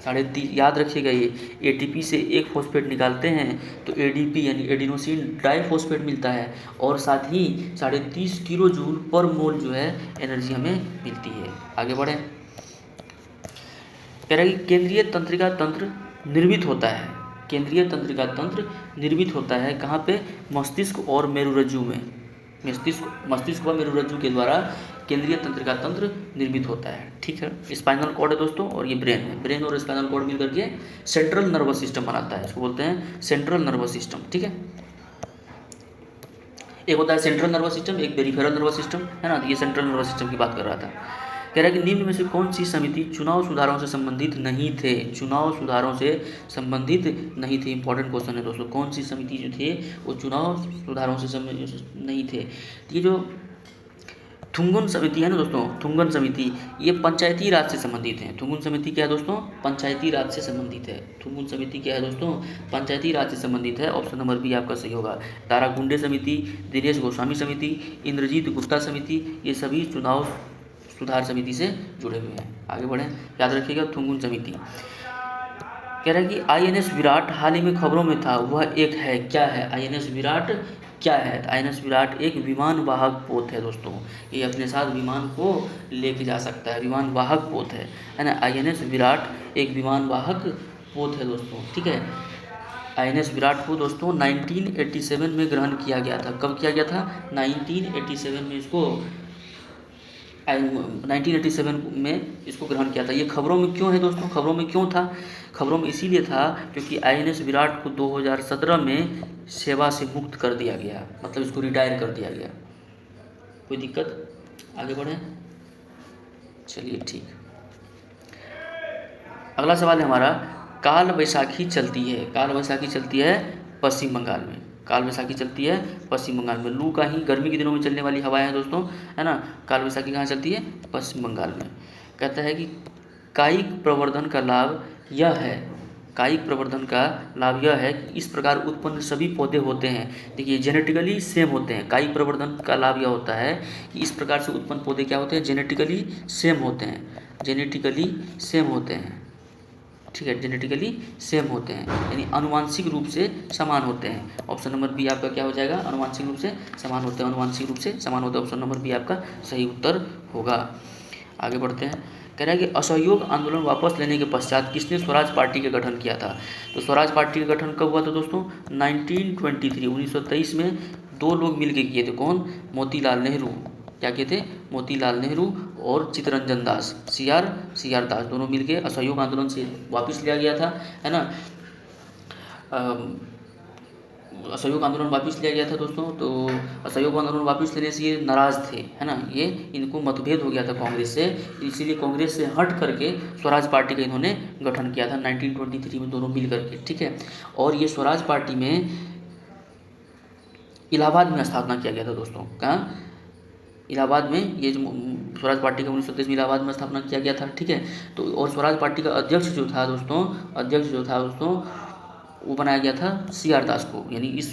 30.5 याद रखिएगा। ये ATP से एक फॉस्फेट निकालते हैं तो ADP यानी एडिनोसिन डाइफॉस्फेट मिलता है। और साथ ही 30.5 किलो जूल पर मोल जो है एनर्जी हमें मिलती है। आगे बढ़ें। कह रहा है कि केंद्रीय तंत्रिका तंत्र निर्मित होता है, केंद्रीय तंत्रिका तंत्र निर्मित होता है कहाँ पे, मस्तिष्क और मेरुरज्जु में, मस्तिष्क व मेरुरज्जु के द्वारा केंद्रीय तंत्रिका तंत्र निर्मित होता है। ठीक है, स्पाइनल कॉर्ड है दोस्तों और ये ब्रेन है, ब्रेन और स्पाइनल कॉर्ड मिल करके सेंट्रल नर्वस सिस्टम बनाता है, इसको बोलते हैं सेंट्रल नर्वस सिस्टम। ठीक है, एक होता है सेंट्रल नर्वस सिस्टम, एक पेरिफेरल नर्वस सिस्टम, है ना। ये सेंट्रल नर्वस सिस्टम की बात कर रहा था। कह रहा है कि निम्न में से कौन सी समिति चुनाव सुधारों से संबंधित नहीं थे, चुनाव सुधारों से संबंधित नहीं थे। इंपॉर्टेंट क्वेश्चन है दोस्तों, कौन सी समिति जो थे वो चुनाव सुधारों से संबंधित नहीं थे। ये जो थुंगन समिति है ना दोस्तों, थुंगन समिति, ये पंचायती राज से संबंधित है। थुंगन समिति क्या है दोस्तों, पंचायती राज से संबंधित है। थुंगन समिति क्या है दोस्तों, पंचायती राज से संबंधित है। ऑप्शन नंबर बी आपका सही होगा। तारागुंडे समिति, दिनेश गोस्वामी समिति, इंद्रजीत गुप्ता समिति, ये सभी चुनाव सुधार समिति से जुड़े हुए हैं। आगे बढ़ें, याद रखिएगा थुंगन समिति। कह रहा है कि INS विराट हाल ही में खबरों में था, वह एक है, क्या है INS विराट, क्या है। INS विराट एक विमान वाहक पोत है दोस्तों, ये अपने साथ विमान को लेके जा सकता है, विमान वाहक पोत है ना। INS विराट एक विमान वाहक पोत है दोस्तों। ठीक है, INS विराट को दोस्तों 1987 में ग्रहण किया गया था। कब किया गया था, 1987 में इसको 1987 में इसको ग्रहण किया था। ये खबरों में क्यों है दोस्तों, खबरों में क्यों था, खबरों में इसीलिए था क्योंकि INS विराट को 2017 में सेवा से मुक्त कर दिया गया, मतलब इसको रिटायर कर दिया गया। कोई दिक्कत, आगे बढ़ें, चलिए ठीक। अगला सवाल है हमारा, काल बैसाखी चलती है, काल बैसाखी चलती है पश्चिम बंगाल में, काल बैसाखी चलती है पश्चिम बंगाल में। लू का ही गर्मी के दिनों में चलने वाली हवाएं हैं दोस्तों, है ना। काल बैसाखी कहाँ चलती है, पश्चिम बंगाल में। कहता है कि कायिक प्रवर्धन का लाभ यह है, कायिक प्रवर्धन का लाभ यह है कि इस प्रकार उत्पन्न सभी पौधे होते हैं, देखिए जेनेटिकली सेम होते हैं। कायिक प्रवर्धन का लाभ यह होता है कि इस प्रकार से उत्पन्न पौधे क्या होते हैं, जेनेटिकली सेम होते हैं, जेनेटिकली सेम होते हैं। ठीक है, जेनेटिकली सेम होते हैं, यानी आनुवांशिक रूप से समान होते हैं। ऑप्शन नंबर बी आपका क्या हो जाएगा, आनुवांशिक रूप से समान होते हैं, आनुवांशिक रूप से समान होते हैं। ऑप्शन नंबर बी आपका सही उत्तर होगा। आगे बढ़ते हैं। कह रहा है कि असहयोग आंदोलन वापस लेने के पश्चात किसने स्वराज पार्टी का गठन किया था। तो स्वराज पार्टी का गठन कब हुआ था दोस्तों, 1923 में दो लोग मिल के किए थे। कौन, मोतीलाल नेहरू, क्या किए थे, मोतीलाल नेहरू और चित्तरंजन दास, सी आर दास, दोनों मिलके असहयोग आंदोलन से वापस लिया गया था, है ना। असहयोग आंदोलन वापस लिया गया था दोस्तों। तो असहयोग आंदोलन वापस लेने से ये नाराज़ थे, है ना, ये इनको मतभेद हो गया था कांग्रेस से, इसीलिए कांग्रेस से हट करके स्वराज पार्टी का इन्होंने गठन किया था 1923 में, दोनों मिल करके। ठीक है, और ये स्वराज पार्टी में इलाहाबाद में स्थापना किया गया था दोस्तों। कहाँ, इलाहाबाद में, ये जो स्वराज पार्टी का 1923 में इलाहाबाद में स्थापना किया गया था। ठीक है, तो और स्वराज पार्टी का अध्यक्ष जो था दोस्तों, वो बनाया गया था CR दास को, यानी इस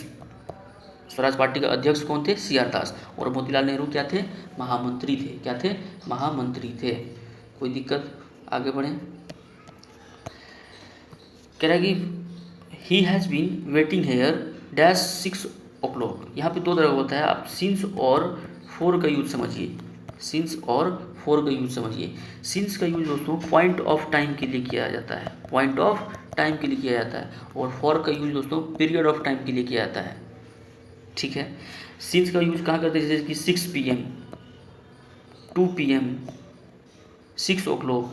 स्वराज पार्टी का अध्यक्ष कौन थे, CR दास। और मोतीलाल नेहरू क्या थे, महामंत्री थे, क्या थे, महामंत्री थे। कोई दिक्कत, आगे बढ़ें। कह रहा है कि he has been waiting here dash 6 o'clock। यहाँ पे दो तरह होता है, आप सिंस और फोर का यूज समझिए, सिंस और फोर का यूज समझिए। सिंस का यूज दोस्तों पॉइंट ऑफ टाइम के लिए किया जाता है, पॉइंट ऑफ टाइम के लिए किया जाता है, और फॉर का यूज दोस्तों पीरियड ऑफ टाइम के लिए किया जाता है। ठीक है, सिंस का यूज कहाँ करते हैं, जैसे कि 6 PM, 2 PM, 6 o'clock,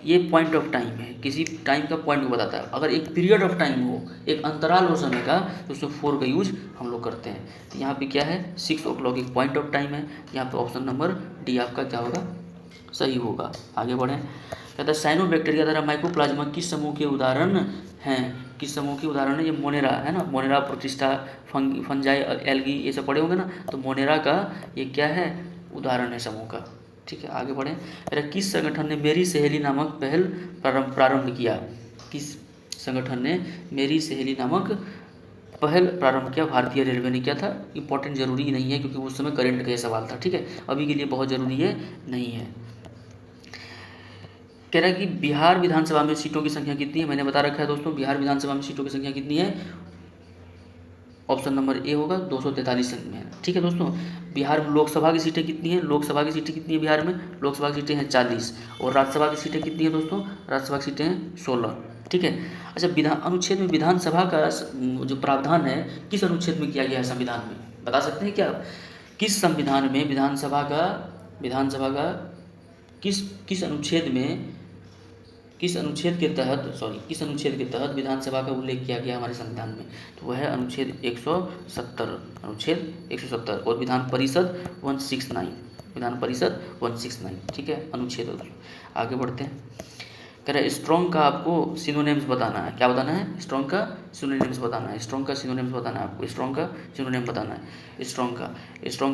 ये पॉइंट ऑफ टाइम है, किसी टाइम का पॉइंट को बताता है। अगर एक पीरियड ऑफ टाइम हो, एक अंतराल हो समय का, तो उसमें फोर का यूज हम लोग करते हैं। तो यहाँ पे क्या है, 6 o'clock एक पॉइंट ऑफ टाइम है। यहाँ पे ऑप्शन नंबर डी आपका क्या होगा, सही होगा। आगे बढ़ें। कहता है साइनोबैक्टीरिया द्वारा माइकोप्लाज्मा किस समूह के उदाहरण हैं, किस समूह के उदाहरण है, ये मोनेरा है ना, मोनेरा, प्रोटिस्टा, फंजाई, एल्गी, ये सब पढ़े होंगे ना, तो मोनेरा का ये क्या है, उदाहरण है समूह का। ठीक है, आगे बढ़ें। अरे किस संगठन ने मेरी सहेली नामक पहल प्रारंभ किया, किस संगठन ने मेरी सहेली नामक पहल प्रारंभ किया, भारतीय रेलवे ने किया था। इंपॉर्टेंट जरूरी नहीं है क्योंकि उस समय करंट का सवाल था। ठीक है, अभी के लिए बहुत जरूरी है नहीं है। कह रहा है कि बिहार विधानसभा में सीटों की संख्या कितनी है, मैंने बता रखा है दोस्तों, बिहार विधानसभा में सीटों की संख्या कितनी है, ऑप्शन नंबर ए होगा 243 में। ठीक है दोस्तों। बिहार में लोकसभा की सीटें कितनी हैं? लोकसभा की सीटें कितनी है बिहार में? लोकसभा की सीटें हैं 40 और राज्यसभा की सीटें कितनी है दोस्तों? राज्यसभा की सीटें हैं 16। ठीक है। अच्छा, विधान अनुच्छेद में विधानसभा का जो प्रावधान है किस अनुच्छेद में किया गया है संविधान में? बता सकते हैं क्या? किस संविधान में विधानसभा का किस अनुच्छेद में किस अनुच्छेद के तहत विधानसभा का उल्लेख किया गया हमारे संविधान में? तो वह है अनुच्छेद 170 और विधान परिषद 169। ठीक है, अनुच्छेद। आगे बढ़ते हैं। कह रहा है स्ट्रॉन्ग का आपको सिनोनिम्स बताना है। क्या बताना है? स्ट्रॉन्ग का सिनोनिम्स बताना है। स्ट्रॉन्ग का सिनोनिम्स बताना है आपको। स्ट्रॉन्ग का सिनोनिम बताना है। स्ट्रॉन्ग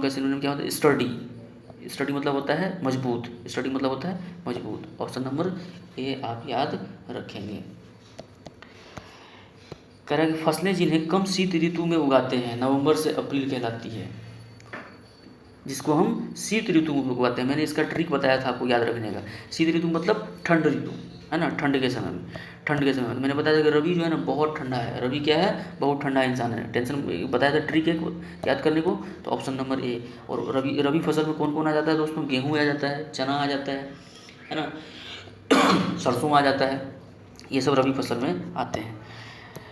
का सिनोनिम क्या होता है? स्टडी मतलब होता है मजबूत। ऑप्शन नंबर ए आप याद रखेंगे। कह रहा है कि फसलें जिन्हें कम शीत ऋतु में उगाते हैं नवंबर से अप्रैल कहलाती है, जिसको हम शीत ऋतु में उगाते हैं। मैंने इसका ट्रिक बताया था आपको याद रखने का। शीत ऋतु मतलब ठंड ऋतु, है ना, ठंड के समय में मैंने बताया था कि रवि जो है ना बहुत ठंडा है। रवि क्या है? बहुत ठंडा इंसान है। टेंशन बताया था, ट्रिक है याद करने को। तो ऑप्शन नंबर ए। और रवि फसल में कौन कौन आ जाता है दोस्तों? गेहूँ आ जाता है, चना आ जाता है ना, सरसों आ जाता है, ये सब रबी फसल में आते हैं।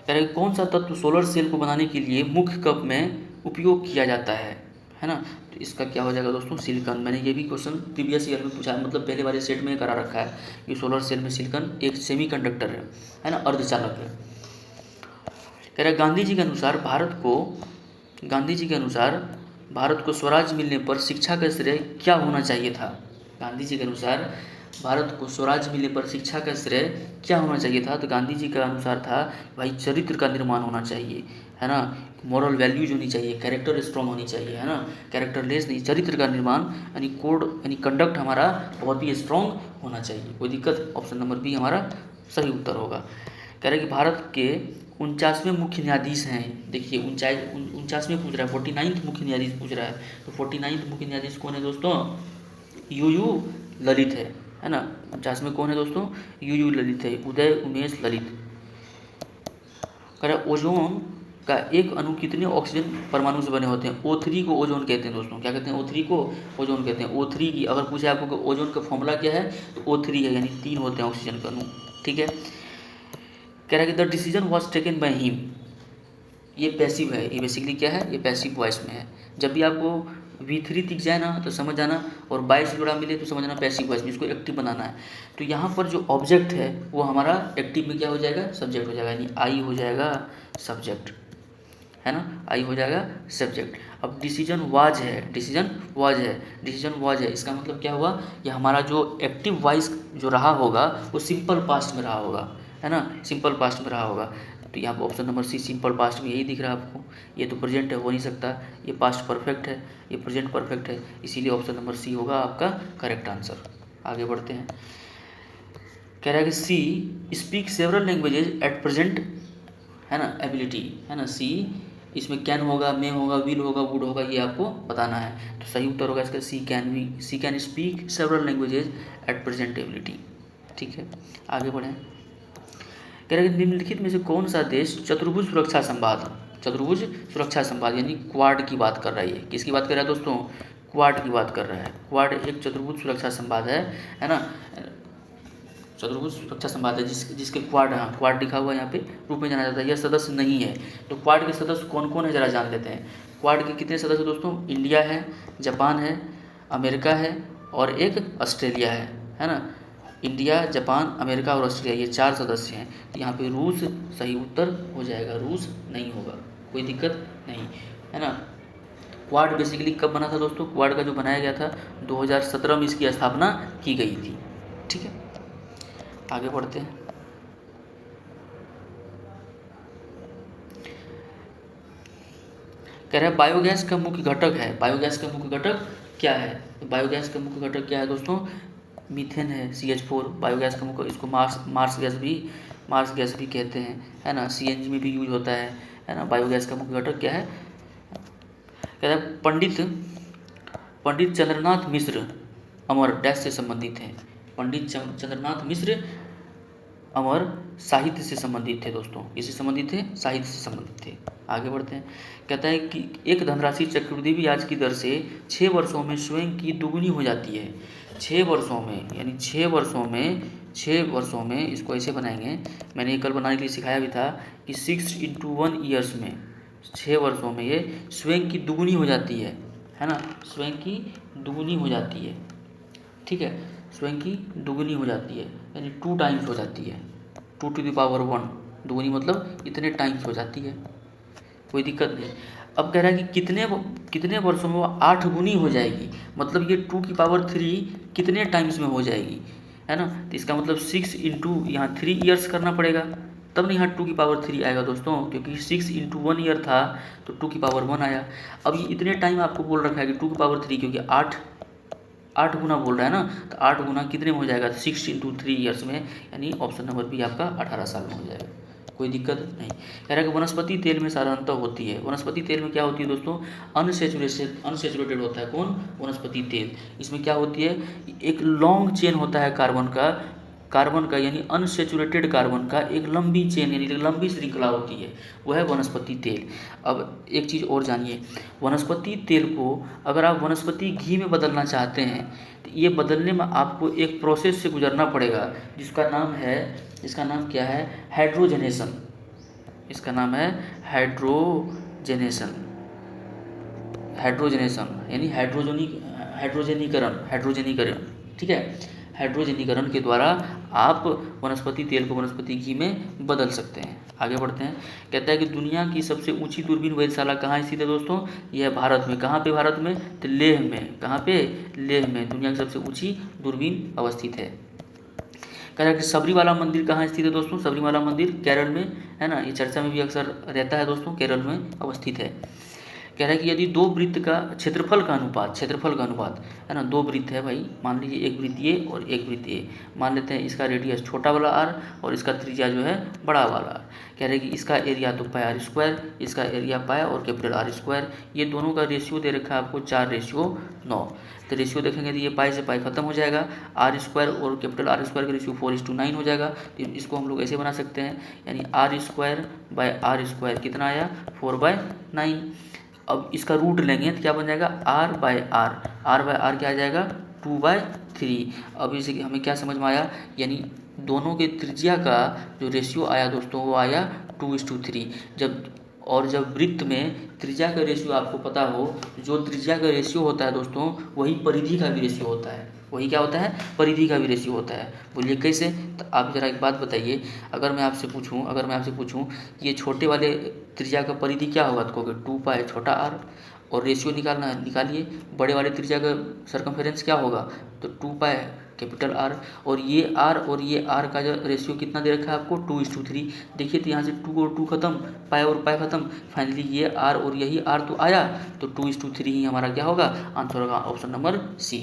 कह रहे कौन सा तत्व सोलर सेल को बनाने के लिए मुख्य कप में उपयोग किया जाता है ना? तो इसका क्या हो जाएगा दोस्तों? सिलिकॉन। मैंने ये भी क्वेश्चन प्रीवियस ईयर में पूछा, मतलब पहले वाले सेट में करा रखा है कि सोलर सेल में सिलिकॉन एक सेमीकंडक्टर है ना, अर्धचालक है। कह रहे गांधी जी के अनुसार भारत को स्वराज मिलने पर शिक्षा का श्रेय क्या होना चाहिए था? गांधी जी के अनुसार भारत को स्वराज मिलने पर शिक्षा का श्रेय क्या होना चाहिए था? तो गांधी जी का अनुसार था भाई चरित्र का निर्माण होना चाहिए, है ना, मॉरल वैल्यूज होनी चाहिए, कैरेक्टर स्ट्रॉन्ग होनी चाहिए, है ना, कैरेक्टरलेस नहीं, चरित्र का निर्माण यानी कोड यानी कंडक्ट हमारा बहुत ही स्ट्रॉन्ग होना चाहिए। कोई दिक्कत? ऑप्शन नंबर बी हमारा सही उत्तर होगा। कह रहे कि भारत के 49वें मुख्य न्यायाधीश हैं। देखिए 49वें पूछ रहा है, 49th मुख्य न्यायाधीश पूछ रहा है। तो 49th मुख्य न्यायाधीश कौन है दोस्तों? यू ललित है ना। 49वें कौन है दोस्तों? यू ललित है, उदय उमेश ललित। कह रहा ओजोन का एक अणु कितने ऑक्सीजन परमाणु से बने होते हैं? O3 को ओजोन कहते हैं दोस्तों। क्या कहते हैं? O3 को ओजोन कहते हैं। O3 की अगर पूछे आपको कि ओजोन का फॉर्मूला क्या है तो O3 है, यानी 3 होते हैं ऑक्सीजन का अणु। ठीक है। कह रहा है कि the decision was taken by him, ये पैसिव है, ये बेसिकली क्या है? ये पैसिव वॉइस में है। जब भी आपको V3 दिख जाए ना तो समझ जाना, और 22 जोड़ा मिले तो समझ जाना पैसिव वॉइस में, इसको एक्टिव बनाना है। तो यहाँ पर जो ऑब्जेक्ट है वो हमारा एक्टिव में क्या हो जाएगा? सब्जेक्ट हो जाएगा, यानी आई हो जाएगा सब्जेक्ट, है ना, आई हो जाएगा सब्जेक्ट। अब डिसीजन वाज है, इसका मतलब क्या हुआ? ये हमारा जो एक्टिव वॉइस जो रहा होगा वो सिंपल पास्ट में रहा होगा, है ना, सिंपल पास्ट में रहा होगा। तो यहाँ पर option number C simple past में यही दिख रहा है आपको। ये तो प्रेजेंट है, हो नहीं सकता, ये पास्ट परफेक्ट है, ये प्रेजेंट परफेक्ट है, इसीलिए ऑप्शन नंबर सी होगा आपका करेक्ट आंसर। आगे बढ़ते हैं। कह रहा है कि she speak several languages at present, है ना, एबिलिटी, है ना। सी इसमें कैन होगा, मे होगा, विल होगा, वुड होगा, ये आपको बताना है। तो सही उत्तर होगा इसका she can speak several languages at present ability. ठीक है, आगे बढ़ें। कह रहे हैं निम्नलिखित में से कौन सा देश चतुर्भुज सुरक्षा संवाद यानी क्वाड की बात कर रहा है? किसकी बात कर रहा है दोस्तों? क्वाड की बात कर रहा है। क्वाड एक चतुर्भुज सुरक्षा संवाद है ना, चतुर्भुज सुरक्षा संवाद है जिसके क्वाड, हाँ क्वाड लिखा हुआ यहाँ पे रूप में जाना जाता है। यह सदस्य नहीं है। तो क्वाड के सदस्य कौन कौन है जरा जान लेते हैं। क्वाड के कितने सदस्य दोस्तों? इंडिया है, जापान है, अमेरिका है और एक ऑस्ट्रेलिया है ना। इंडिया, जापान, अमेरिका और ऑस्ट्रेलिया, ये 4 सदस्य हैं। तो यहाँ पे रूस सही उत्तर हो जाएगा, रूस नहीं होगा, कोई दिक्कत नहीं, है ना। क्वाड बेसिकली कब बना था दोस्तों? क्वाड का जो बनाया गया था 2017 में इसकी स्थापना की गई थी। ठीक है, आगे बढ़ते हैं। कह रहा है बायोगैस का मुख्य घटक है। बायोगैस का मुख्य घटक क्या है? तो बायोगैस का मुख्य घटक क्या है दोस्तों? मीथेन है, CH4 बायोगैस का मुख्य। इसको मार्स गैस भी कहते हैं, है ना। CNG में भी यूज होता है ना। बायोगैस का मुख्य घटक क्या है? कह रहा है पंडित चंद्रनाथ मिश्र अमर डैश से संबंधित हैं। पंडित चंद्रनाथ मिश्र अमर साहित्य से संबंधित थे दोस्तों। इससे संबंधित थे, साहित्य से संबंधित थे। आगे बढ़ते हैं। कहता है कि एक धनराशि चक्रवृद्धि ब्याज की दर से 6 वर्षों में स्वयं की दुगुनी हो जाती है। 6 वर्षों में, यानी 6 वर्षों में इसको ऐसे बनाएंगे, मैंने ये कल बनाने के लिए सिखाया भी था कि 6 × 1 ईयर्स में, 6 वर्षों में ये स्वयं की दुगुनी हो जाती है ना, स्वयं की दुगुनी हो जाती है। ठीक है, स्वयं की दुगुनी हो जाती है, यानी 2 टाइम्स हो जाती है, 2⁻1। दुगुनी मतलब इतने टाइम्स हो जाती है, कोई दिक्कत नहीं। अब कह रहा है कि कितने वर्षों में वो 8 गुनी हो जाएगी, मतलब ये 2⁻3 कितने टाइम्स में हो जाएगी, है ना। तो इसका मतलब 6 × यहाँ 3 ईयर्स करना पड़ेगा, तब नहीं यहाँ 2⁻3 आएगा दोस्तों, क्योंकि 6 × 1 ईयर था तो 2⁻1 आया। अब ये इतने टाइम आपको बोल रखा है कि 2⁻3, क्योंकि 8 गुना बोल रहा है ना, तो 8 गुना कितने में हो जाएगा, 6 × 3 ईयर्स में, यानी ऑप्शन नंबर बी आपका 18 साल में हो जाएगा, कोई दिक्कत नहीं। कह रहा है कि वनस्पति तेल में साधारणतः होती है, वनस्पति तेल में क्या होती है दोस्तों, अनसेचुरेटेड होता है। कौन, वनस्पति तेल। इसमें क्या होती है, एक लॉन्ग चेन होता है कार्बन का यानी अनसेचुरेटेड कार्बन का एक लंबी चेन यानी लंबी श्रृंखला होती है, वह है वनस्पति तेल। अब एक चीज़ और जानिए, वनस्पति तेल को अगर आप वनस्पति घी में बदलना चाहते हैं तो ये बदलने में आपको एक प्रोसेस से गुजरना पड़ेगा, जिसका नाम क्या है, हाइड्रोजनेशन। इसका नाम है हाइड्रोजनेशन यानी हाइड्रोजनीकरण। ठीक है, हाइड्रोजनीकरण के द्वारा आप वनस्पति तेल को वनस्पति घी में बदल सकते हैं। आगे बढ़ते हैं। कहता है कि दुनिया की सबसे ऊंची दूरबीन वेधशाला कहाँ स्थित है दोस्तों, यह है भारत में। कहाँ पे भारत में, तो लेह में। कहाँ पे, लेह में दुनिया की सबसे ऊंची दूरबीन अवस्थित है। कह रहा है कि सबरीमाला मंदिर कहाँ स्थित है दोस्तों, सबरीमाला मंदिर केरल में, है ना, ये चर्चा में भी अक्सर रहता है दोस्तों, केरल में अवस्थित है। कह रहा है कि यदि 2 वृत्त का क्षेत्रफल का अनुपात है ना, 2 वृत्त है भाई, मान लीजिए एक वृत्त ए और एक वृत्त ए, मान लेते हैं इसका रेडियस छोटा वाला r और इसका त्रिज्या जो है बड़ा वाला r। कह रहे हैं कि इसका एरिया तो πr², इसका एरिया पाई और कैपिटल R², ये दोनों का रेशियो दे रखा है आपको 4:9। तो रेशियो देखेंगे तो ये पाई से पाई खत्म हो जाएगा, R² और कैपिटल R² का रेशियो 4:9 हो जाएगा। तो इसको हम लोग ऐसे बना सकते हैं, यानी R²/R² कितना आया, 4/9। अब इसका रूट लेंगे तो क्या बन जाएगा, r/r क्या आ जाएगा, 2/3। अब इसे हमें क्या समझ में आया, यानी दोनों के त्रिज्या का जो रेशियो आया दोस्तों वो आया 2:3। जब वृत्त में त्रिज्या का रेशियो आपको पता हो, जो त्रिज्या का रेशियो होता है दोस्तों वही परिधि का भी रेशियो होता है, वही क्या होता है, परिधि का भी रेशियो होता है। बोलिए कैसे, तो आप जरा एक बात बताइए, अगर मैं आपसे पूछूं कि ये छोटे वाले त्रिज्या का परिधि क्या होगा, तो कहोगे 2π छोटा r, और रेशियो निकालना है, निकालिए। बड़े वाले त्रिज्या का सर्कमफेरेंस क्या होगा, तो 2π कैपिटल R, और ये R का जो रेशियो कितना दे रखा है आपको, 2:3। देखिए तो यहाँ से 2 और 2 खत्म, पाई और पाई खत्म, फाइनली ये R और यही R तो आया, तो 2:3 ही हमारा क्या होगा, आंसर होगा ऑप्शन नंबर सी।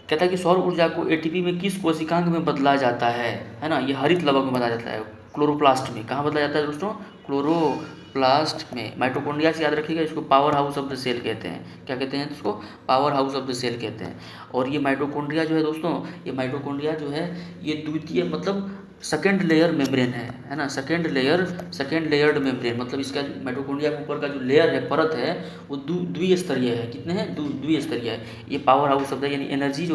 कहता है कि सौर ऊर्जा को एटीपी में किस कोशिकांग में बदला जाता है ना, ये हरित लवक में बदला जाता है, क्लोरोप्लास्ट में। कहाँ बदला जाता है दोस्तों, क्लोरोप्लास्ट में। माइटोकॉन्ड्रिया से याद रखिएगा, इसको power house of the cell कहते हैं। क्या कहते हैं इसको, power house of the cell कहते हैं। और ये माइटोकॉन्ड्रिया जो है दोस्तों, ये माइटोकॉन्ड्रिया जो है ये द्वितीय मतलब सेकेंड लेयर मेम्ब्रेन है ना, सेकेंड लेयर्ड मेम्ब्रेन, मतलब इसका माइटोकॉन्ड्रिया के ऊपर का जो लेयर है, परत है, वो द्विस्तरीय है। कितने हैं, द्विस्तरीय है। ये पावर हाउस ऑफ द, यानी एनर्जी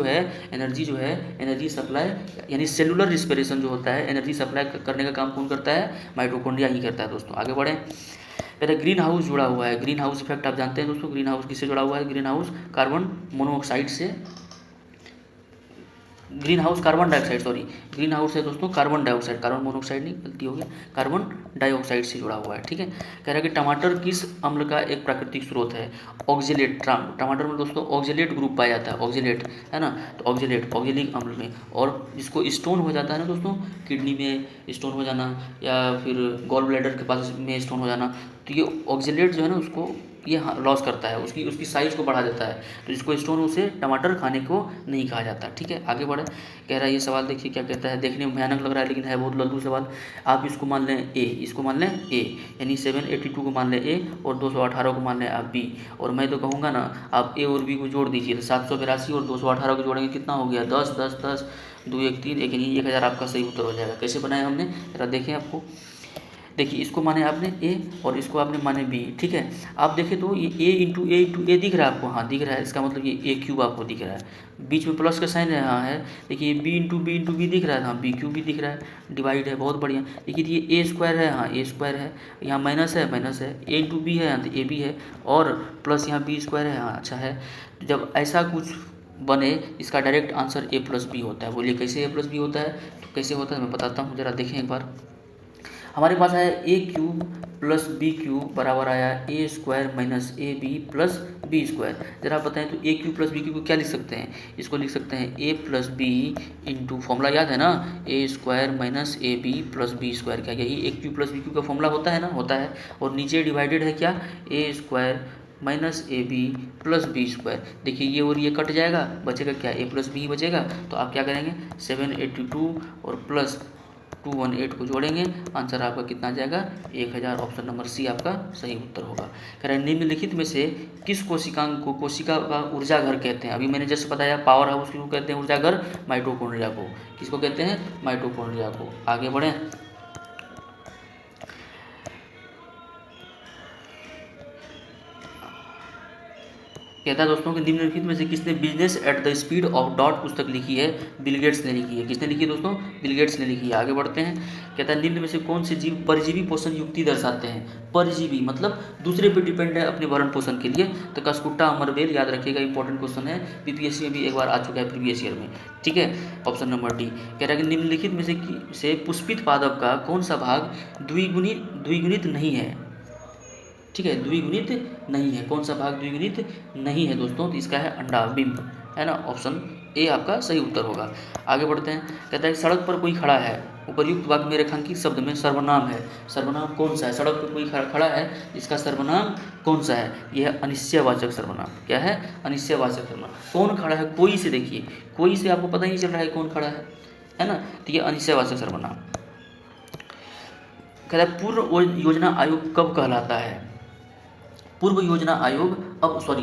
सप्लाई, यानी सेलुलर रिस्पिरेशन जो होता है, एनर्जी सप्लाई करने का काम कौन करता है, माइटोकॉन्ड्रिया ही करता है दोस्तों। आगे बढ़ें। पहले ग्रीन हाउस जुड़ा हुआ है, ग्रीन हाउस इफेक्ट आप जानते हैं दोस्तों, ग्रीन हाउस किससे जुड़ा हुआ है, ग्रीन हाउस कार्बन मोनोऑक्साइड से, green house carbon dioxide, sorry green house है दोस्तों कार्बन डाइऑक्साइड, कार्बन मोनोऑक्साइड नहीं, गलती हो गया, कार्बन डाइऑक्साइड से जुड़ा हुआ है। ठीक है, कह रहा है कि टमाटर किस अम्ल का एक प्राकृतिक स्रोत है, ऑक्जेलेट। टमाटर में दोस्तों ऑक्जेलेट ग्रुप पाया जाता है, ऑक्जेलेट है ना, तो ऑक्जेलिक अम्ल में, और जिसको स्टोन हो जाता है ना दोस्तों, किडनी में स्टोन हो जाना या फिर गॉल ब्लैडर के पास में स्टोन हो जाना, तो ये ऑक्जेलेट जो है ना उसको ये लॉस करता है, उसकी साइज़ को बढ़ा देता है, तो जिसको स्टोन उसे टमाटर खाने को नहीं कहा जाता। ठीक है, आगे बढ़े। कह रहा है ये सवाल देखिए क्या कहता है, देखने में भयानक लग रहा है लेकिन है बहुत लल्लू सवाल। आप इसको मान लें ए, यानी 782 को मान लें ए और 218 को मान लें आप बी, और मैं तो कहूँगा ना आप ए और बी को जोड़ दीजिए, तो 782 और 218 को जोड़ेंगे कितना हो गया, 10 10 10 2 1 3, यानी 1000 आपका सही उत्तर हो जाएगा। कैसे बनाया हमने, जरा देखें आपको। देखिए इसको माने आपने ए और इसको आपने माने बी, ठीक है। आप देखें तो ये ए इंटू ए दिख रहा है आपको, हाँ दिख रहा है, इसका मतलब ये ए क्यूब आपको दिख रहा है, बीच में प्लस का साइन यहाँ है। देखिए बी इंटू बी दिख रहा है, हाँ बी क्यूब भी दिख रहा है, डिवाइड है, बहुत बढ़िया। देखिए ये ए स्क्वायर है, हाँ ए स्क्वायर है, यहाँ माइनस है, ए इंटू बी है, यहाँ तो ए बी है, और प्लस यहाँ बी स्क्वायर है, हाँ अच्छा है। जब ऐसा कुछ बने इसका direct answer A plus B होता है। बोलिए कैसे ए प्लस बी होता है, तो कैसे होता है मैं बताता हूँ, ज़रा देखें एक बार। हमारे पास आया A cube plus B cube बराबर आया A square minus A B plus B square. जरा आप बताएं तो A cube plus B cube को क्या लिख सकते हैं, इसको लिख सकते हैं A plus B into, formula याद है ना, A square minus A B plus B square, क्या यही A cube plus B cube का फॉर्मूला होता है ना, होता है। और नीचे डिवाइडेड है क्या, A square minus A B plus B square. देखिए ये और ये कट जाएगा, बचेगा क्या, ए प्लस बी बचेगा। तो आप क्या करेंगे 782 और प्लस 218 को जोड़ेंगे, आंसर आपका कितना आ जाएगा 1000। ऑप्शन नंबर सी आपका सही उत्तर होगा। कह रहे हैं निम्नलिखित में से किस कोशिकांग को कोशिका का ऊर्जा घर कहते हैं। अभी मैंने जैसे बताया पावर हाउस को कहते हैं ऊर्जा घर, माइटोकॉन्ड्रिया को, किसको कहते हैं, माइटोकॉन्ड्रिया को। आगे बढ़ें, कहता है दोस्तों कि निम्नलिखित में से किसने business at the speed of dot पुस्तक लिखी है, बिल गेट्स ने लिखी है। किसने लिखी है दोस्तों, बिल गेट्स ने लिखी है। आगे बढ़ते हैं, कहता है निम्न में से कौन से जीव परजीवी पोषण युक्ति दर्शाते हैं। परजीवी मतलब दूसरे पर डिपेंड है अपने भरण पोषण के लिए। तो कसकुट्टा अमरबेल याद रखिएगा, इंपॉर्टेंट क्वेश्चन है, पीपीएससी में भी एक बार आ चुका है प्रीवियस ईयर में, ठीक है। ऑप्शन नंबर डी कह रहा है कि निम्नलिखित में से पुष्पित पादप का कौन सा भाग द्विगुणित नहीं है, ठीक है, द्विगुणित नहीं है। कौन सा भाग द्विगुणित नहीं है दोस्तों, तो इसका है अंडा, बिंब, है ना। ऑप्शन ए आपका सही उत्तर होगा। आगे बढ़ते हैं, कहता है सड़क पर कोई खड़ा है, उपर्युक्त वाक्य में रेखांकित शब्द में सर्वनाम है। सर्वनाम कौन सा है, सड़क पर कोई खड़ा है, इसका सर्वनाम कौन सा है, यह है अनिश्चयवाचक सर्वनाम। क्या है, अनिश्चयवाचक सर्वनाम। कौन खड़ा है, कोई से, देखिए कोई से आपको पता ही नहीं चल रहा है कौन खड़ा है ना, तो ये अनिश्चयवाचक सर्वनाम। कहता है पूर्व योजना आयोग कब कहलाता है। पूर्व योजना आयोग अब सॉरी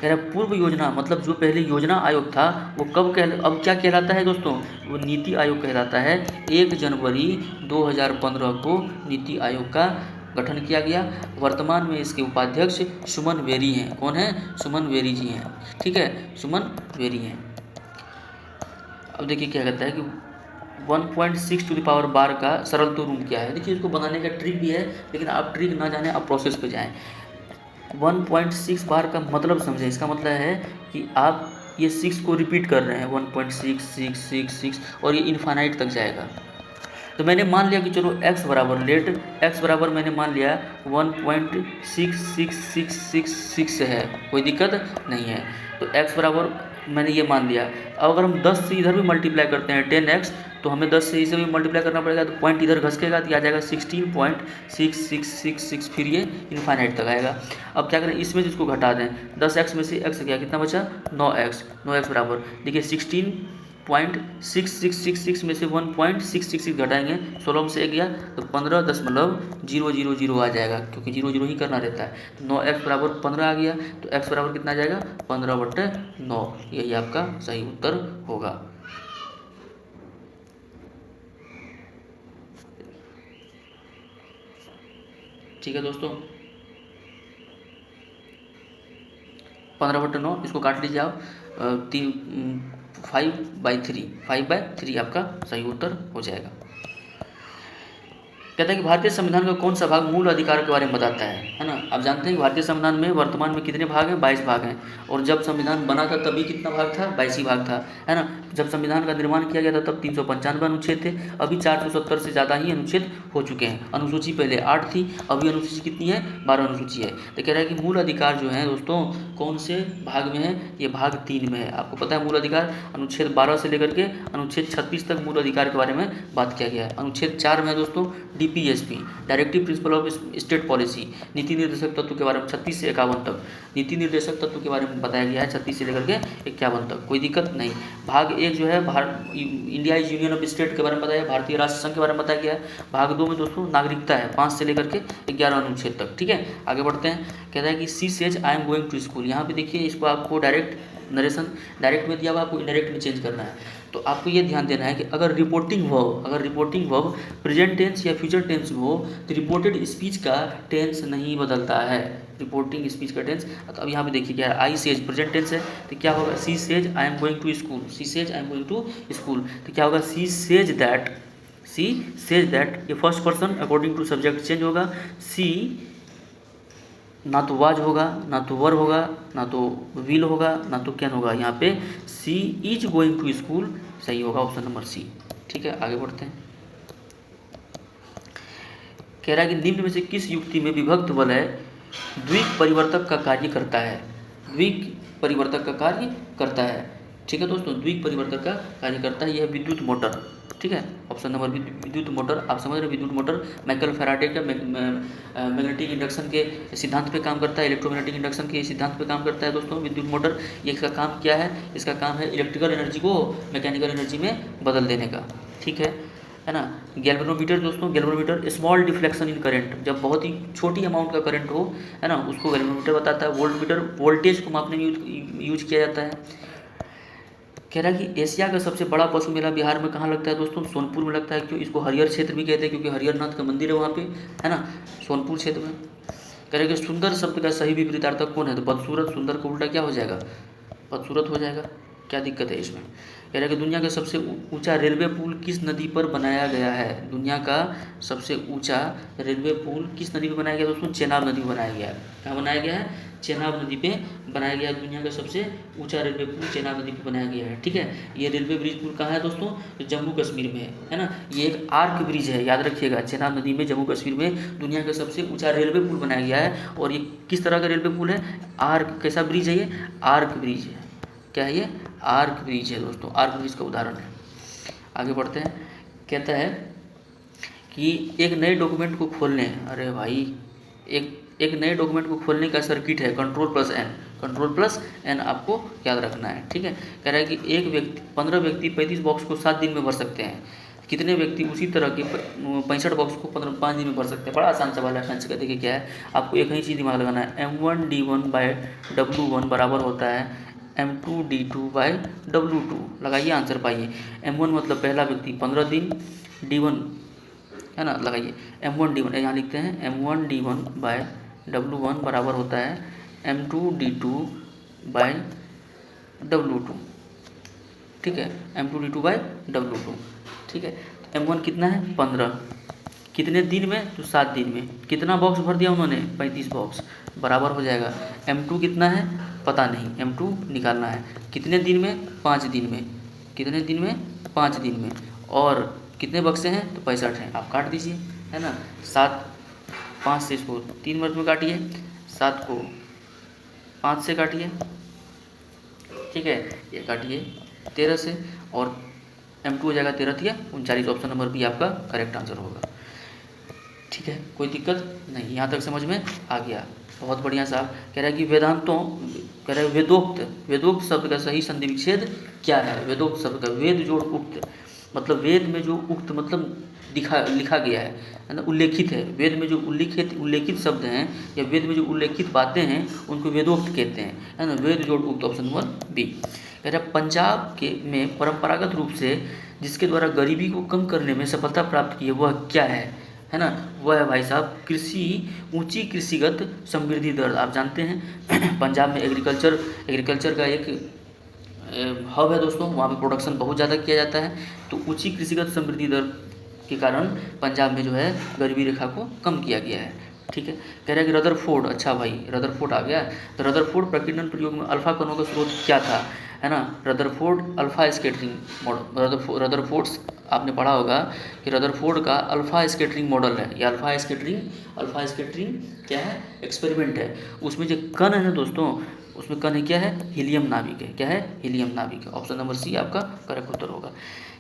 कह रहा है पूर्व योजना मतलब जो पहले योजना आयोग था वो अब क्या कहलाता है दोस्तों, वो नीति आयोग कहलाता है। 1 जनवरी 2015 को नीति आयोग का गठन किया गया। वर्तमान में इसके उपाध्यक्ष सुमन वेरी हैं। कौन है, सुमन वेरी जी हैं, ठीक है, सुमन वेरी हैं। अब देखिए क्या कहता है कि 1.6 टू द पावर बार का सरल तो रूम क्या है। देखिए इसको बनाने का ट्रिक भी है, लेकिन आप ट्रिक ना जाने आप प्रोसेस पे जाएं। 1.6 बार का मतलब समझें, इसका मतलब है कि आप ये 6 को रिपीट कर रहे हैं, 1.6 और ये इन्फानाइट तक जाएगा। तो मैंने मान लिया कि चलो x बराबर लेट x बराबर मैंने मान लिया 1.66666 है, कोई दिक्कत नहीं है। तो x बराबर मैंने ये मान लिया। अब अगर हम 10 से इधर भी मल्टीप्लाई करते हैं 10x, तो हमें 10 से इसे भी मल्टीप्लाई करना पड़ेगा, तो पॉइंट इधर घसकेगा तो आ जाएगा 16.6666, फिर ये इन्फाइनाइट तक आएगा। अब क्या करें, इसमें इसको घटा दें, 10x में से x गया, कितना बचा 9x बराबर देखिए 16.6666 में से 1.666 घटाएंगे, 16 में से 1 गया तो 15.000 आ जाएगा, क्योंकि 0 ही करना रहता है। तो 9x बराबर 15 आ गया, तो x बराबर कितना आ जाएगा 15/9, यही आपका सही उत्तर होगा। ठीक है दोस्तों, 15/9 इसको काट लीजिए आप, 5/3 आपका सही उत्तर हो जाएगा। कहता है कि भारतीय संविधान का कौन सा भाग मूल अधिकार के बारे में बताता है ना। आप जानते हैं कि भारतीय संविधान में वर्तमान में कितने भाग हैं, 22 भाग हैं, और जब संविधान बना था तभी कितना भाग था, 22 ही भाग था, है ना। जब संविधान का निर्माण किया गया था तब 395 अनुच्छेद थे, अभी 470 से ज़्यादा ही अनुच्छेद हो चुके हैं। अनुसूची पहले 8 थी, अभी अनुसूची कितनी है, 12 अनुसूची है। तो कह रहा है कि मूल अधिकार जो है दोस्तों कौन से भाग में है, ये भाग 3 में है। आपको पता है मूल अधिकार अनुच्छेद 12 से लेकर के अनुच्छेद 36 तक मूल अधिकार के बारे में बात किया गया है। अनुच्छेद 4 में है दोस्तों DPSP, directive principle of state policy, नीति निर्देशक तत्व के बारे में 36 से 51 तक नीति निर्देशक तत्व के बारे में बताया गया है, 36 से लेकर के 51 तक, कोई दिक्कत नहीं। भाग 1 जो है India is union of state के बारे में बताया, भारतीय राष्ट्र संघ के बारे में बताया गया है। भाग 2 में दोस्तों नागरिकता है, 5 से लेकर के 11 अनुच्छेद तक, ठीक है। आगे बढ़ते हैं, कहता है कि she says I am going to school. यहाँ पे देखिए इसको आपको डायरेक्ट नरेशन डायरेक्ट में दिया हुआ, आपको इनडायरेक्ट में चेंज करना है। तो आपको ये ध्यान देना है कि अगर रिपोर्टिंग वर्ब प्रेजेंट टेंस या फ्यूचर टेंस में हो तो रिपोर्टेड स्पीच का टेंस नहीं बदलता है। रिपोर्टिंग स्पीच का टेंस, तो अब यहाँ पे देखिए क्या है, आई सेज प्रेजेंट टेंस है तो क्या होगा, she says I am going to school, she says I am going to school, तो क्या होगा, सी सेज दैट, ये first person according to subject change होगा। सी ना तो वाज होगा, ना तो वर होगा, ना तो विल होगा, ना तो कैन होगा, यहाँ पे सी इज गोइंग टू स्कूल सही होगा, ऑप्शन नंबर सी। ठीक है, आगे बढ़ते हैं। कह रहा है कि निम्न में से किस युक्ति में विभक्त वलय द्विक परिवर्तक का कार्य करता है, द्विक परिवर्तक का कार्य करता है। ठीक है दोस्तों, द्विक परिवर्तक का कार्य करता है, यह विद्युत मोटर। ठीक है, ऑप्शन नंबर विद्युत मोटर, आप समझ रहे हैं विद्युत मोटर माइकल फैराडे का मैग्नेटिक इंडक्शन के सिद्धांत पे काम करता है, इलेक्ट्रोमैग्नेटिक इंडक्शन के सिद्धांत पे काम करता है दोस्तों विद्युत मोटर। ये इसका काम क्या है, इसका काम है इलेक्ट्रिकल एनर्जी को मैकेनिकल एनर्जी में बदल देने का। ठीक है ना। गैल्वेनोमीटर दोस्तों, galvanometer small deflection in current, जब बहुत ही छोटी अमाउंट का करंट हो, है ना, उसको गैल्वेनोमीटर बताता है। वोल्टमीटर वोल्टेज को मापने में यूज किया जाता है। कह रहा है कि एशिया का सबसे बड़ा पशु मेला बिहार में कहाँ लगता है दोस्तों, सोनपुर में लगता है। क्यों, इसको हरिहर क्षेत्र भी कहते हैं क्योंकि हरिहर नाथ का मंदिर है वहाँ पे, है ना, सोनपुर क्षेत्र में। कह रहे हैं कि सुंदर शब्द का सही विपरीतार्थक कौन है, तो बदसूरत, सुंदर का उल्टा क्या हो जाएगा, बदसूरत हो जाएगा। क्या दिक्कत है इसमें। कह रहा है कि दुनिया का सबसे ऊंचा रेलवे पुल किस नदी पर बनाया गया है, दुनिया का सबसे ऊंचा रेलवे पुल किस नदी पर बनाया गया दोस्तों, चेनाब नदी पर बनाया गया है। कहाँ बनाया गया है, चेनाब नदी पे बनाया गया है। दुनिया का सबसे ऊंचा रेलवे पुल चेनाब नदी पे बनाया गया है। ठीक है, ये रेलवे ब्रिज पुल कहाँ है दोस्तों, तो जम्मू कश्मीर में है ना। ये एक आर्क ब्रिज है, याद रखिएगा, चेनाब नदी में जम्मू कश्मीर में दुनिया का सबसे ऊंचा रेलवे पुल बनाया गया है। और ये किस तरह का रेलवे पुल है, आर्क, कैसा ब्रिज है ये, आर्क ब्रिज है। क्या है ये, आर्क ब्रिज है दोस्तों, आर्क ब्रिज का उदाहरण है। आगे बढ़ते हैं। कहता है कि एक नए डॉक्यूमेंट को खोलने, अरे भाई एक नए डॉक्यूमेंट को खोलने का सर्किट है कंट्रोल+N आपको याद रखना है। ठीक है, कह रहा है कि एक व्यक्ति 15 व्यक्ति 35 बॉक्स को 7 दिन में भर सकते हैं, कितने व्यक्ति उसी तरह के 65 बॉक्स को 5 दिन में भर सकते हैं। बड़ा आसान सवाल है फ्रेंड्स का। देखिए क्या है, आपको एक ही चीज़ दिमाग लगाना है, M1D1/W1 बराबर होता है M2D2/W2। लगाइए, आंसर पाइए। M1 मतलब पहला व्यक्ति 15 दिन, D1 है ना, लगाइए M1D1, यहाँ लिखते हैं M1D1/W1 बराबर होता है M2D2/W2। ठीक है, M2D2/W2। ठीक है, M1 कितना है 15, कितने दिन में, तो 7 दिन में। कितना बॉक्स भर दिया उन्होंने, 35 बॉक्स, बराबर हो जाएगा M2 कितना है पता नहीं, M2 निकालना है। कितने दिन में, 5 दिन में। कितने दिन में, 5 दिन में। और कितने बक्से हैं, तो 65 हैं। आप काट दीजिए, है ना, 7, 5 से इसको 3 वर्ष में काटिए, 7 को 5 से काटिए। ठीक है, ये काटिए 13 से, और M2 हो जाएगा 13 × 39, ऑप्शन नंबर बी आपका करेक्ट आंसर होगा। ठीक है, कोई दिक्कत नहीं, यहाँ तक समझ में आ गया, बहुत बढ़िया साहब। कह रहा है कि वेदांतों, कह रहा है वेदोक्त शब्द का सही संधि विच्छेद क्या है। वेदोक्त शब्द का वेद जोड़ उक्त, मतलब वेद में जो उक्त मतलब लिखा गया है ना, उल्लेखित है। वेद में जो उल्लेखित शब्द हैं या वेद में जो उल्लेखित बातें हैं उनको वेदोक्त कहते हैं, है ना। वेद जोड़ उक्त, ऑप्शन नंबर बी। कह रहा है पंजाब में परंपरागत रूप से जिसके द्वारा गरीबी को कम करने में सफलता प्राप्त की है वह क्या है ना, वह है भाई साहब कृषि, ऊंची कृषिगत समृद्धि दर। आप जानते हैं पंजाब में एग्रीकल्चर का एक हब है दोस्तों, वहाँ पे प्रोडक्शन बहुत ज़्यादा किया जाता है। तो ऊंची कृषिगत समृद्धि दर के कारण पंजाब में जो है गरीबी रेखा को कम किया गया है। ठीक है, कह रहा है कि रदरफोर्ड, अच्छा भाई रदरफोर्ड आ गया, तो रदरफोर्ड प्रकीर्णन प्रयोग में अल्फा कणों का स्रोत क्या था, है ना। Rutherford alpha scattering model, Rutherford's आपने पढ़ा होगा कि रदरफोर्ड का अल्फा स्कैटरिंग मॉडल है। ये अल्फा स्कैटरिंग क्या है, एक्सपेरिमेंट है। उसमें जो कण है ना दोस्तों, उसमें कण है क्या है, हीलियम नाभिक है। क्या है, हीलियम नाभिक है। ऑप्शन नंबर सी आपका करेक्ट उत्तर होगा।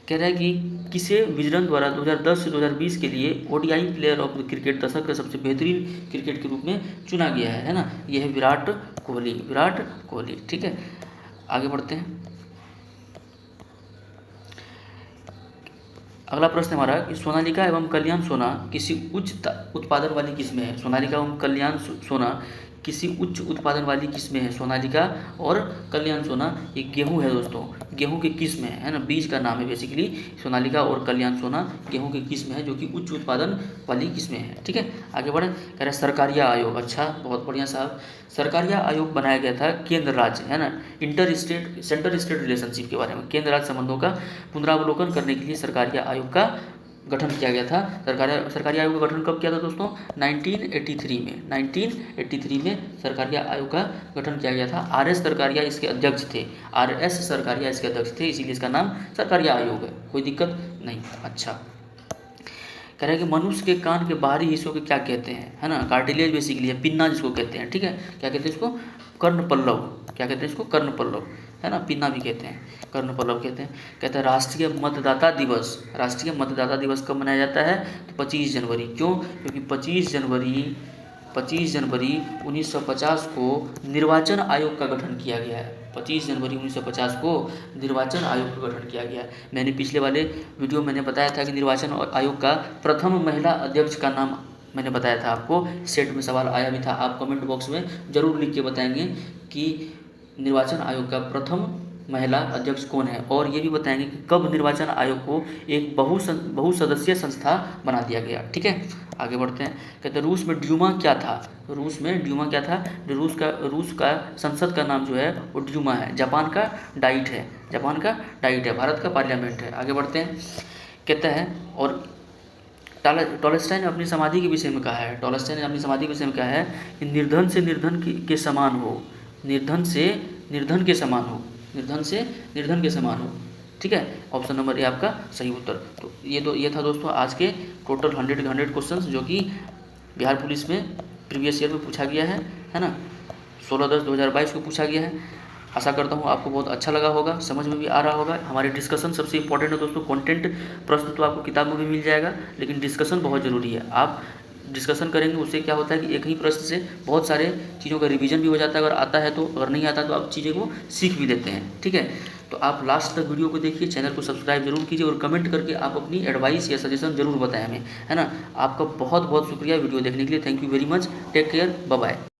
कह रहा है कि किसे विजडन द्वारा 2010 से 2020 के लिए ODI प्लेयर ऑफ क्रिकेट दशक का सबसे बेहतरीन क्रिकेट के रूप में चुना गया है ना, यह है विराट कोहली। ठीक है, आगे बढ़ते हैं। अगला प्रश्न हमारा कि सोनालिका एवं कल्याण सोना किसी उच्च उत्पादन वाली किस्में है। सोनालिका एवं कल्याण सोना किसी उच्च उत्पादन वाली किस्में हैं, सोनालिका और कल्याण सोना। ये गेहूं है दोस्तों, गेहूं की किस्म है ना, बीज का नाम है बेसिकली। सोनालिका और कल्याण सोना गेहूं की किस्म है जो कि उच्च उत्पादन वाली किस्में हैं। ठीक है, आगे बढ़े। कह रहे हैं सरकारिया आयोग। अच्छा, बहुत बढ़िया साहब। सरकारिया आयोग बनाया गया था केंद्र राज्य, है ना, सेंटर स्टेट रिलेशनशिप के बारे में, केंद्र राज्य संबंधों का पुनरावलोकन करने के लिए सरकारिया आयोग का गठन किया गया था। सरकारी आयोग का गठन कब किया था दोस्तों? 1983 में। 1983 में सरकारिया आयोग का गठन किया गया था। आर.एस. सरकारिया इसके अध्यक्ष थे। आर.एस. सरकारिया इसके अध्यक्ष थे, इसीलिए इसका नाम सरकारिया आयोग है। कोई दिक्कत नहीं। अच्छा, कह रहे हैं कि मनुष्य के कान के बाहरी हिस्सों के क्या कहते हैं, है ना, कार्टिलेज बेसिकली है, पिन्ना जिसको कहते हैं। ठीक है, क्या कहते हैं इसको? कर्णपल्लव। क्या कहते हैं इसको? कर्णपल्लव, है ना, पिन्ना भी कहते हैं, कर्णपल्लव कहते हैं। कहते हैं राष्ट्रीय मतदाता दिवस। राष्ट्रीय मतदाता दिवस कब मनाया जाता है? तो 25 जनवरी। क्यों? क्योंकि 25 जनवरी 1950 को निर्वाचन आयोग का गठन किया गया है। 25 जनवरी 1950 को निर्वाचन आयोग का गठन किया गया है। मैंने पिछले वाले वीडियो मैंने बताया था कि निर्वाचन आयोग का प्रथम महिला अध्यक्ष का नाम मैंने बताया था आपको, सेट में सवाल आया भी था। आप कमेंट बॉक्स में ज़रूर लिख के बताएंगे कि निर्वाचन आयोग का प्रथम महिला अध्यक्ष कौन है, और ये भी बताएंगे कि कब निर्वाचन आयोग को एक बहुसदस्यीय संस्था बना दिया गया। ठीक है, आगे बढ़ते हैं। कहते हैं रूस में ड्यूमा क्या था? रूस में ड्यूमा क्या था? जो रूस का संसद का नाम जो है वो ड्यूमा है। जापान का डाइट है, जापान का डाइट है। भारत का पार्लियामेंट है। आगे बढ़ते हैं। कहता है, और टॉलस्टॉय ने अपनी समाधि के विषय में कहा है, टॉलस्टॉय ने अपनी समाधि के विषय में कहा है कि निर्धन से निर्धन के समान हो, निर्धन से निर्धन के समान हो, निर्धन से निर्धन के समान हो। ठीक है, ऑप्शन नंबर ए आपका सही उत्तर। तो ये था दोस्तों आज के टोटल 100 क्वेश्चंस जो कि बिहार पुलिस में प्रीवियस ईयर में पूछा गया है ना, 16/10/2022 को पूछा गया है। आशा करता हूँ आपको बहुत अच्छा लगा होगा, समझ में भी आ रहा होगा। हमारे डिस्कशन सबसे इंपॉर्टेंट है दोस्तों। कंटेंट प्रश्न तो आपको किताब में भी मिल जाएगा, लेकिन डिस्कशन बहुत ज़रूरी है। आप डिस्कशन करेंगे, उससे क्या होता है कि एक ही प्रश्न से बहुत सारे चीज़ों का रिवीजन भी हो जाता है। अगर आता है तो, अगर नहीं आता तो आप चीज़ें को सीख भी लेते हैं। ठीक है, तो आप लास्ट तक वीडियो को देखिए, चैनल को सब्सक्राइब जरूर कीजिए और कमेंट करके आप अपनी एडवाइस या सजेशन जरूर बताएं हमें, है ना। आपका बहुत बहुत शुक्रिया वीडियो देखने के लिए। Thank you very much. Take care, bye bye.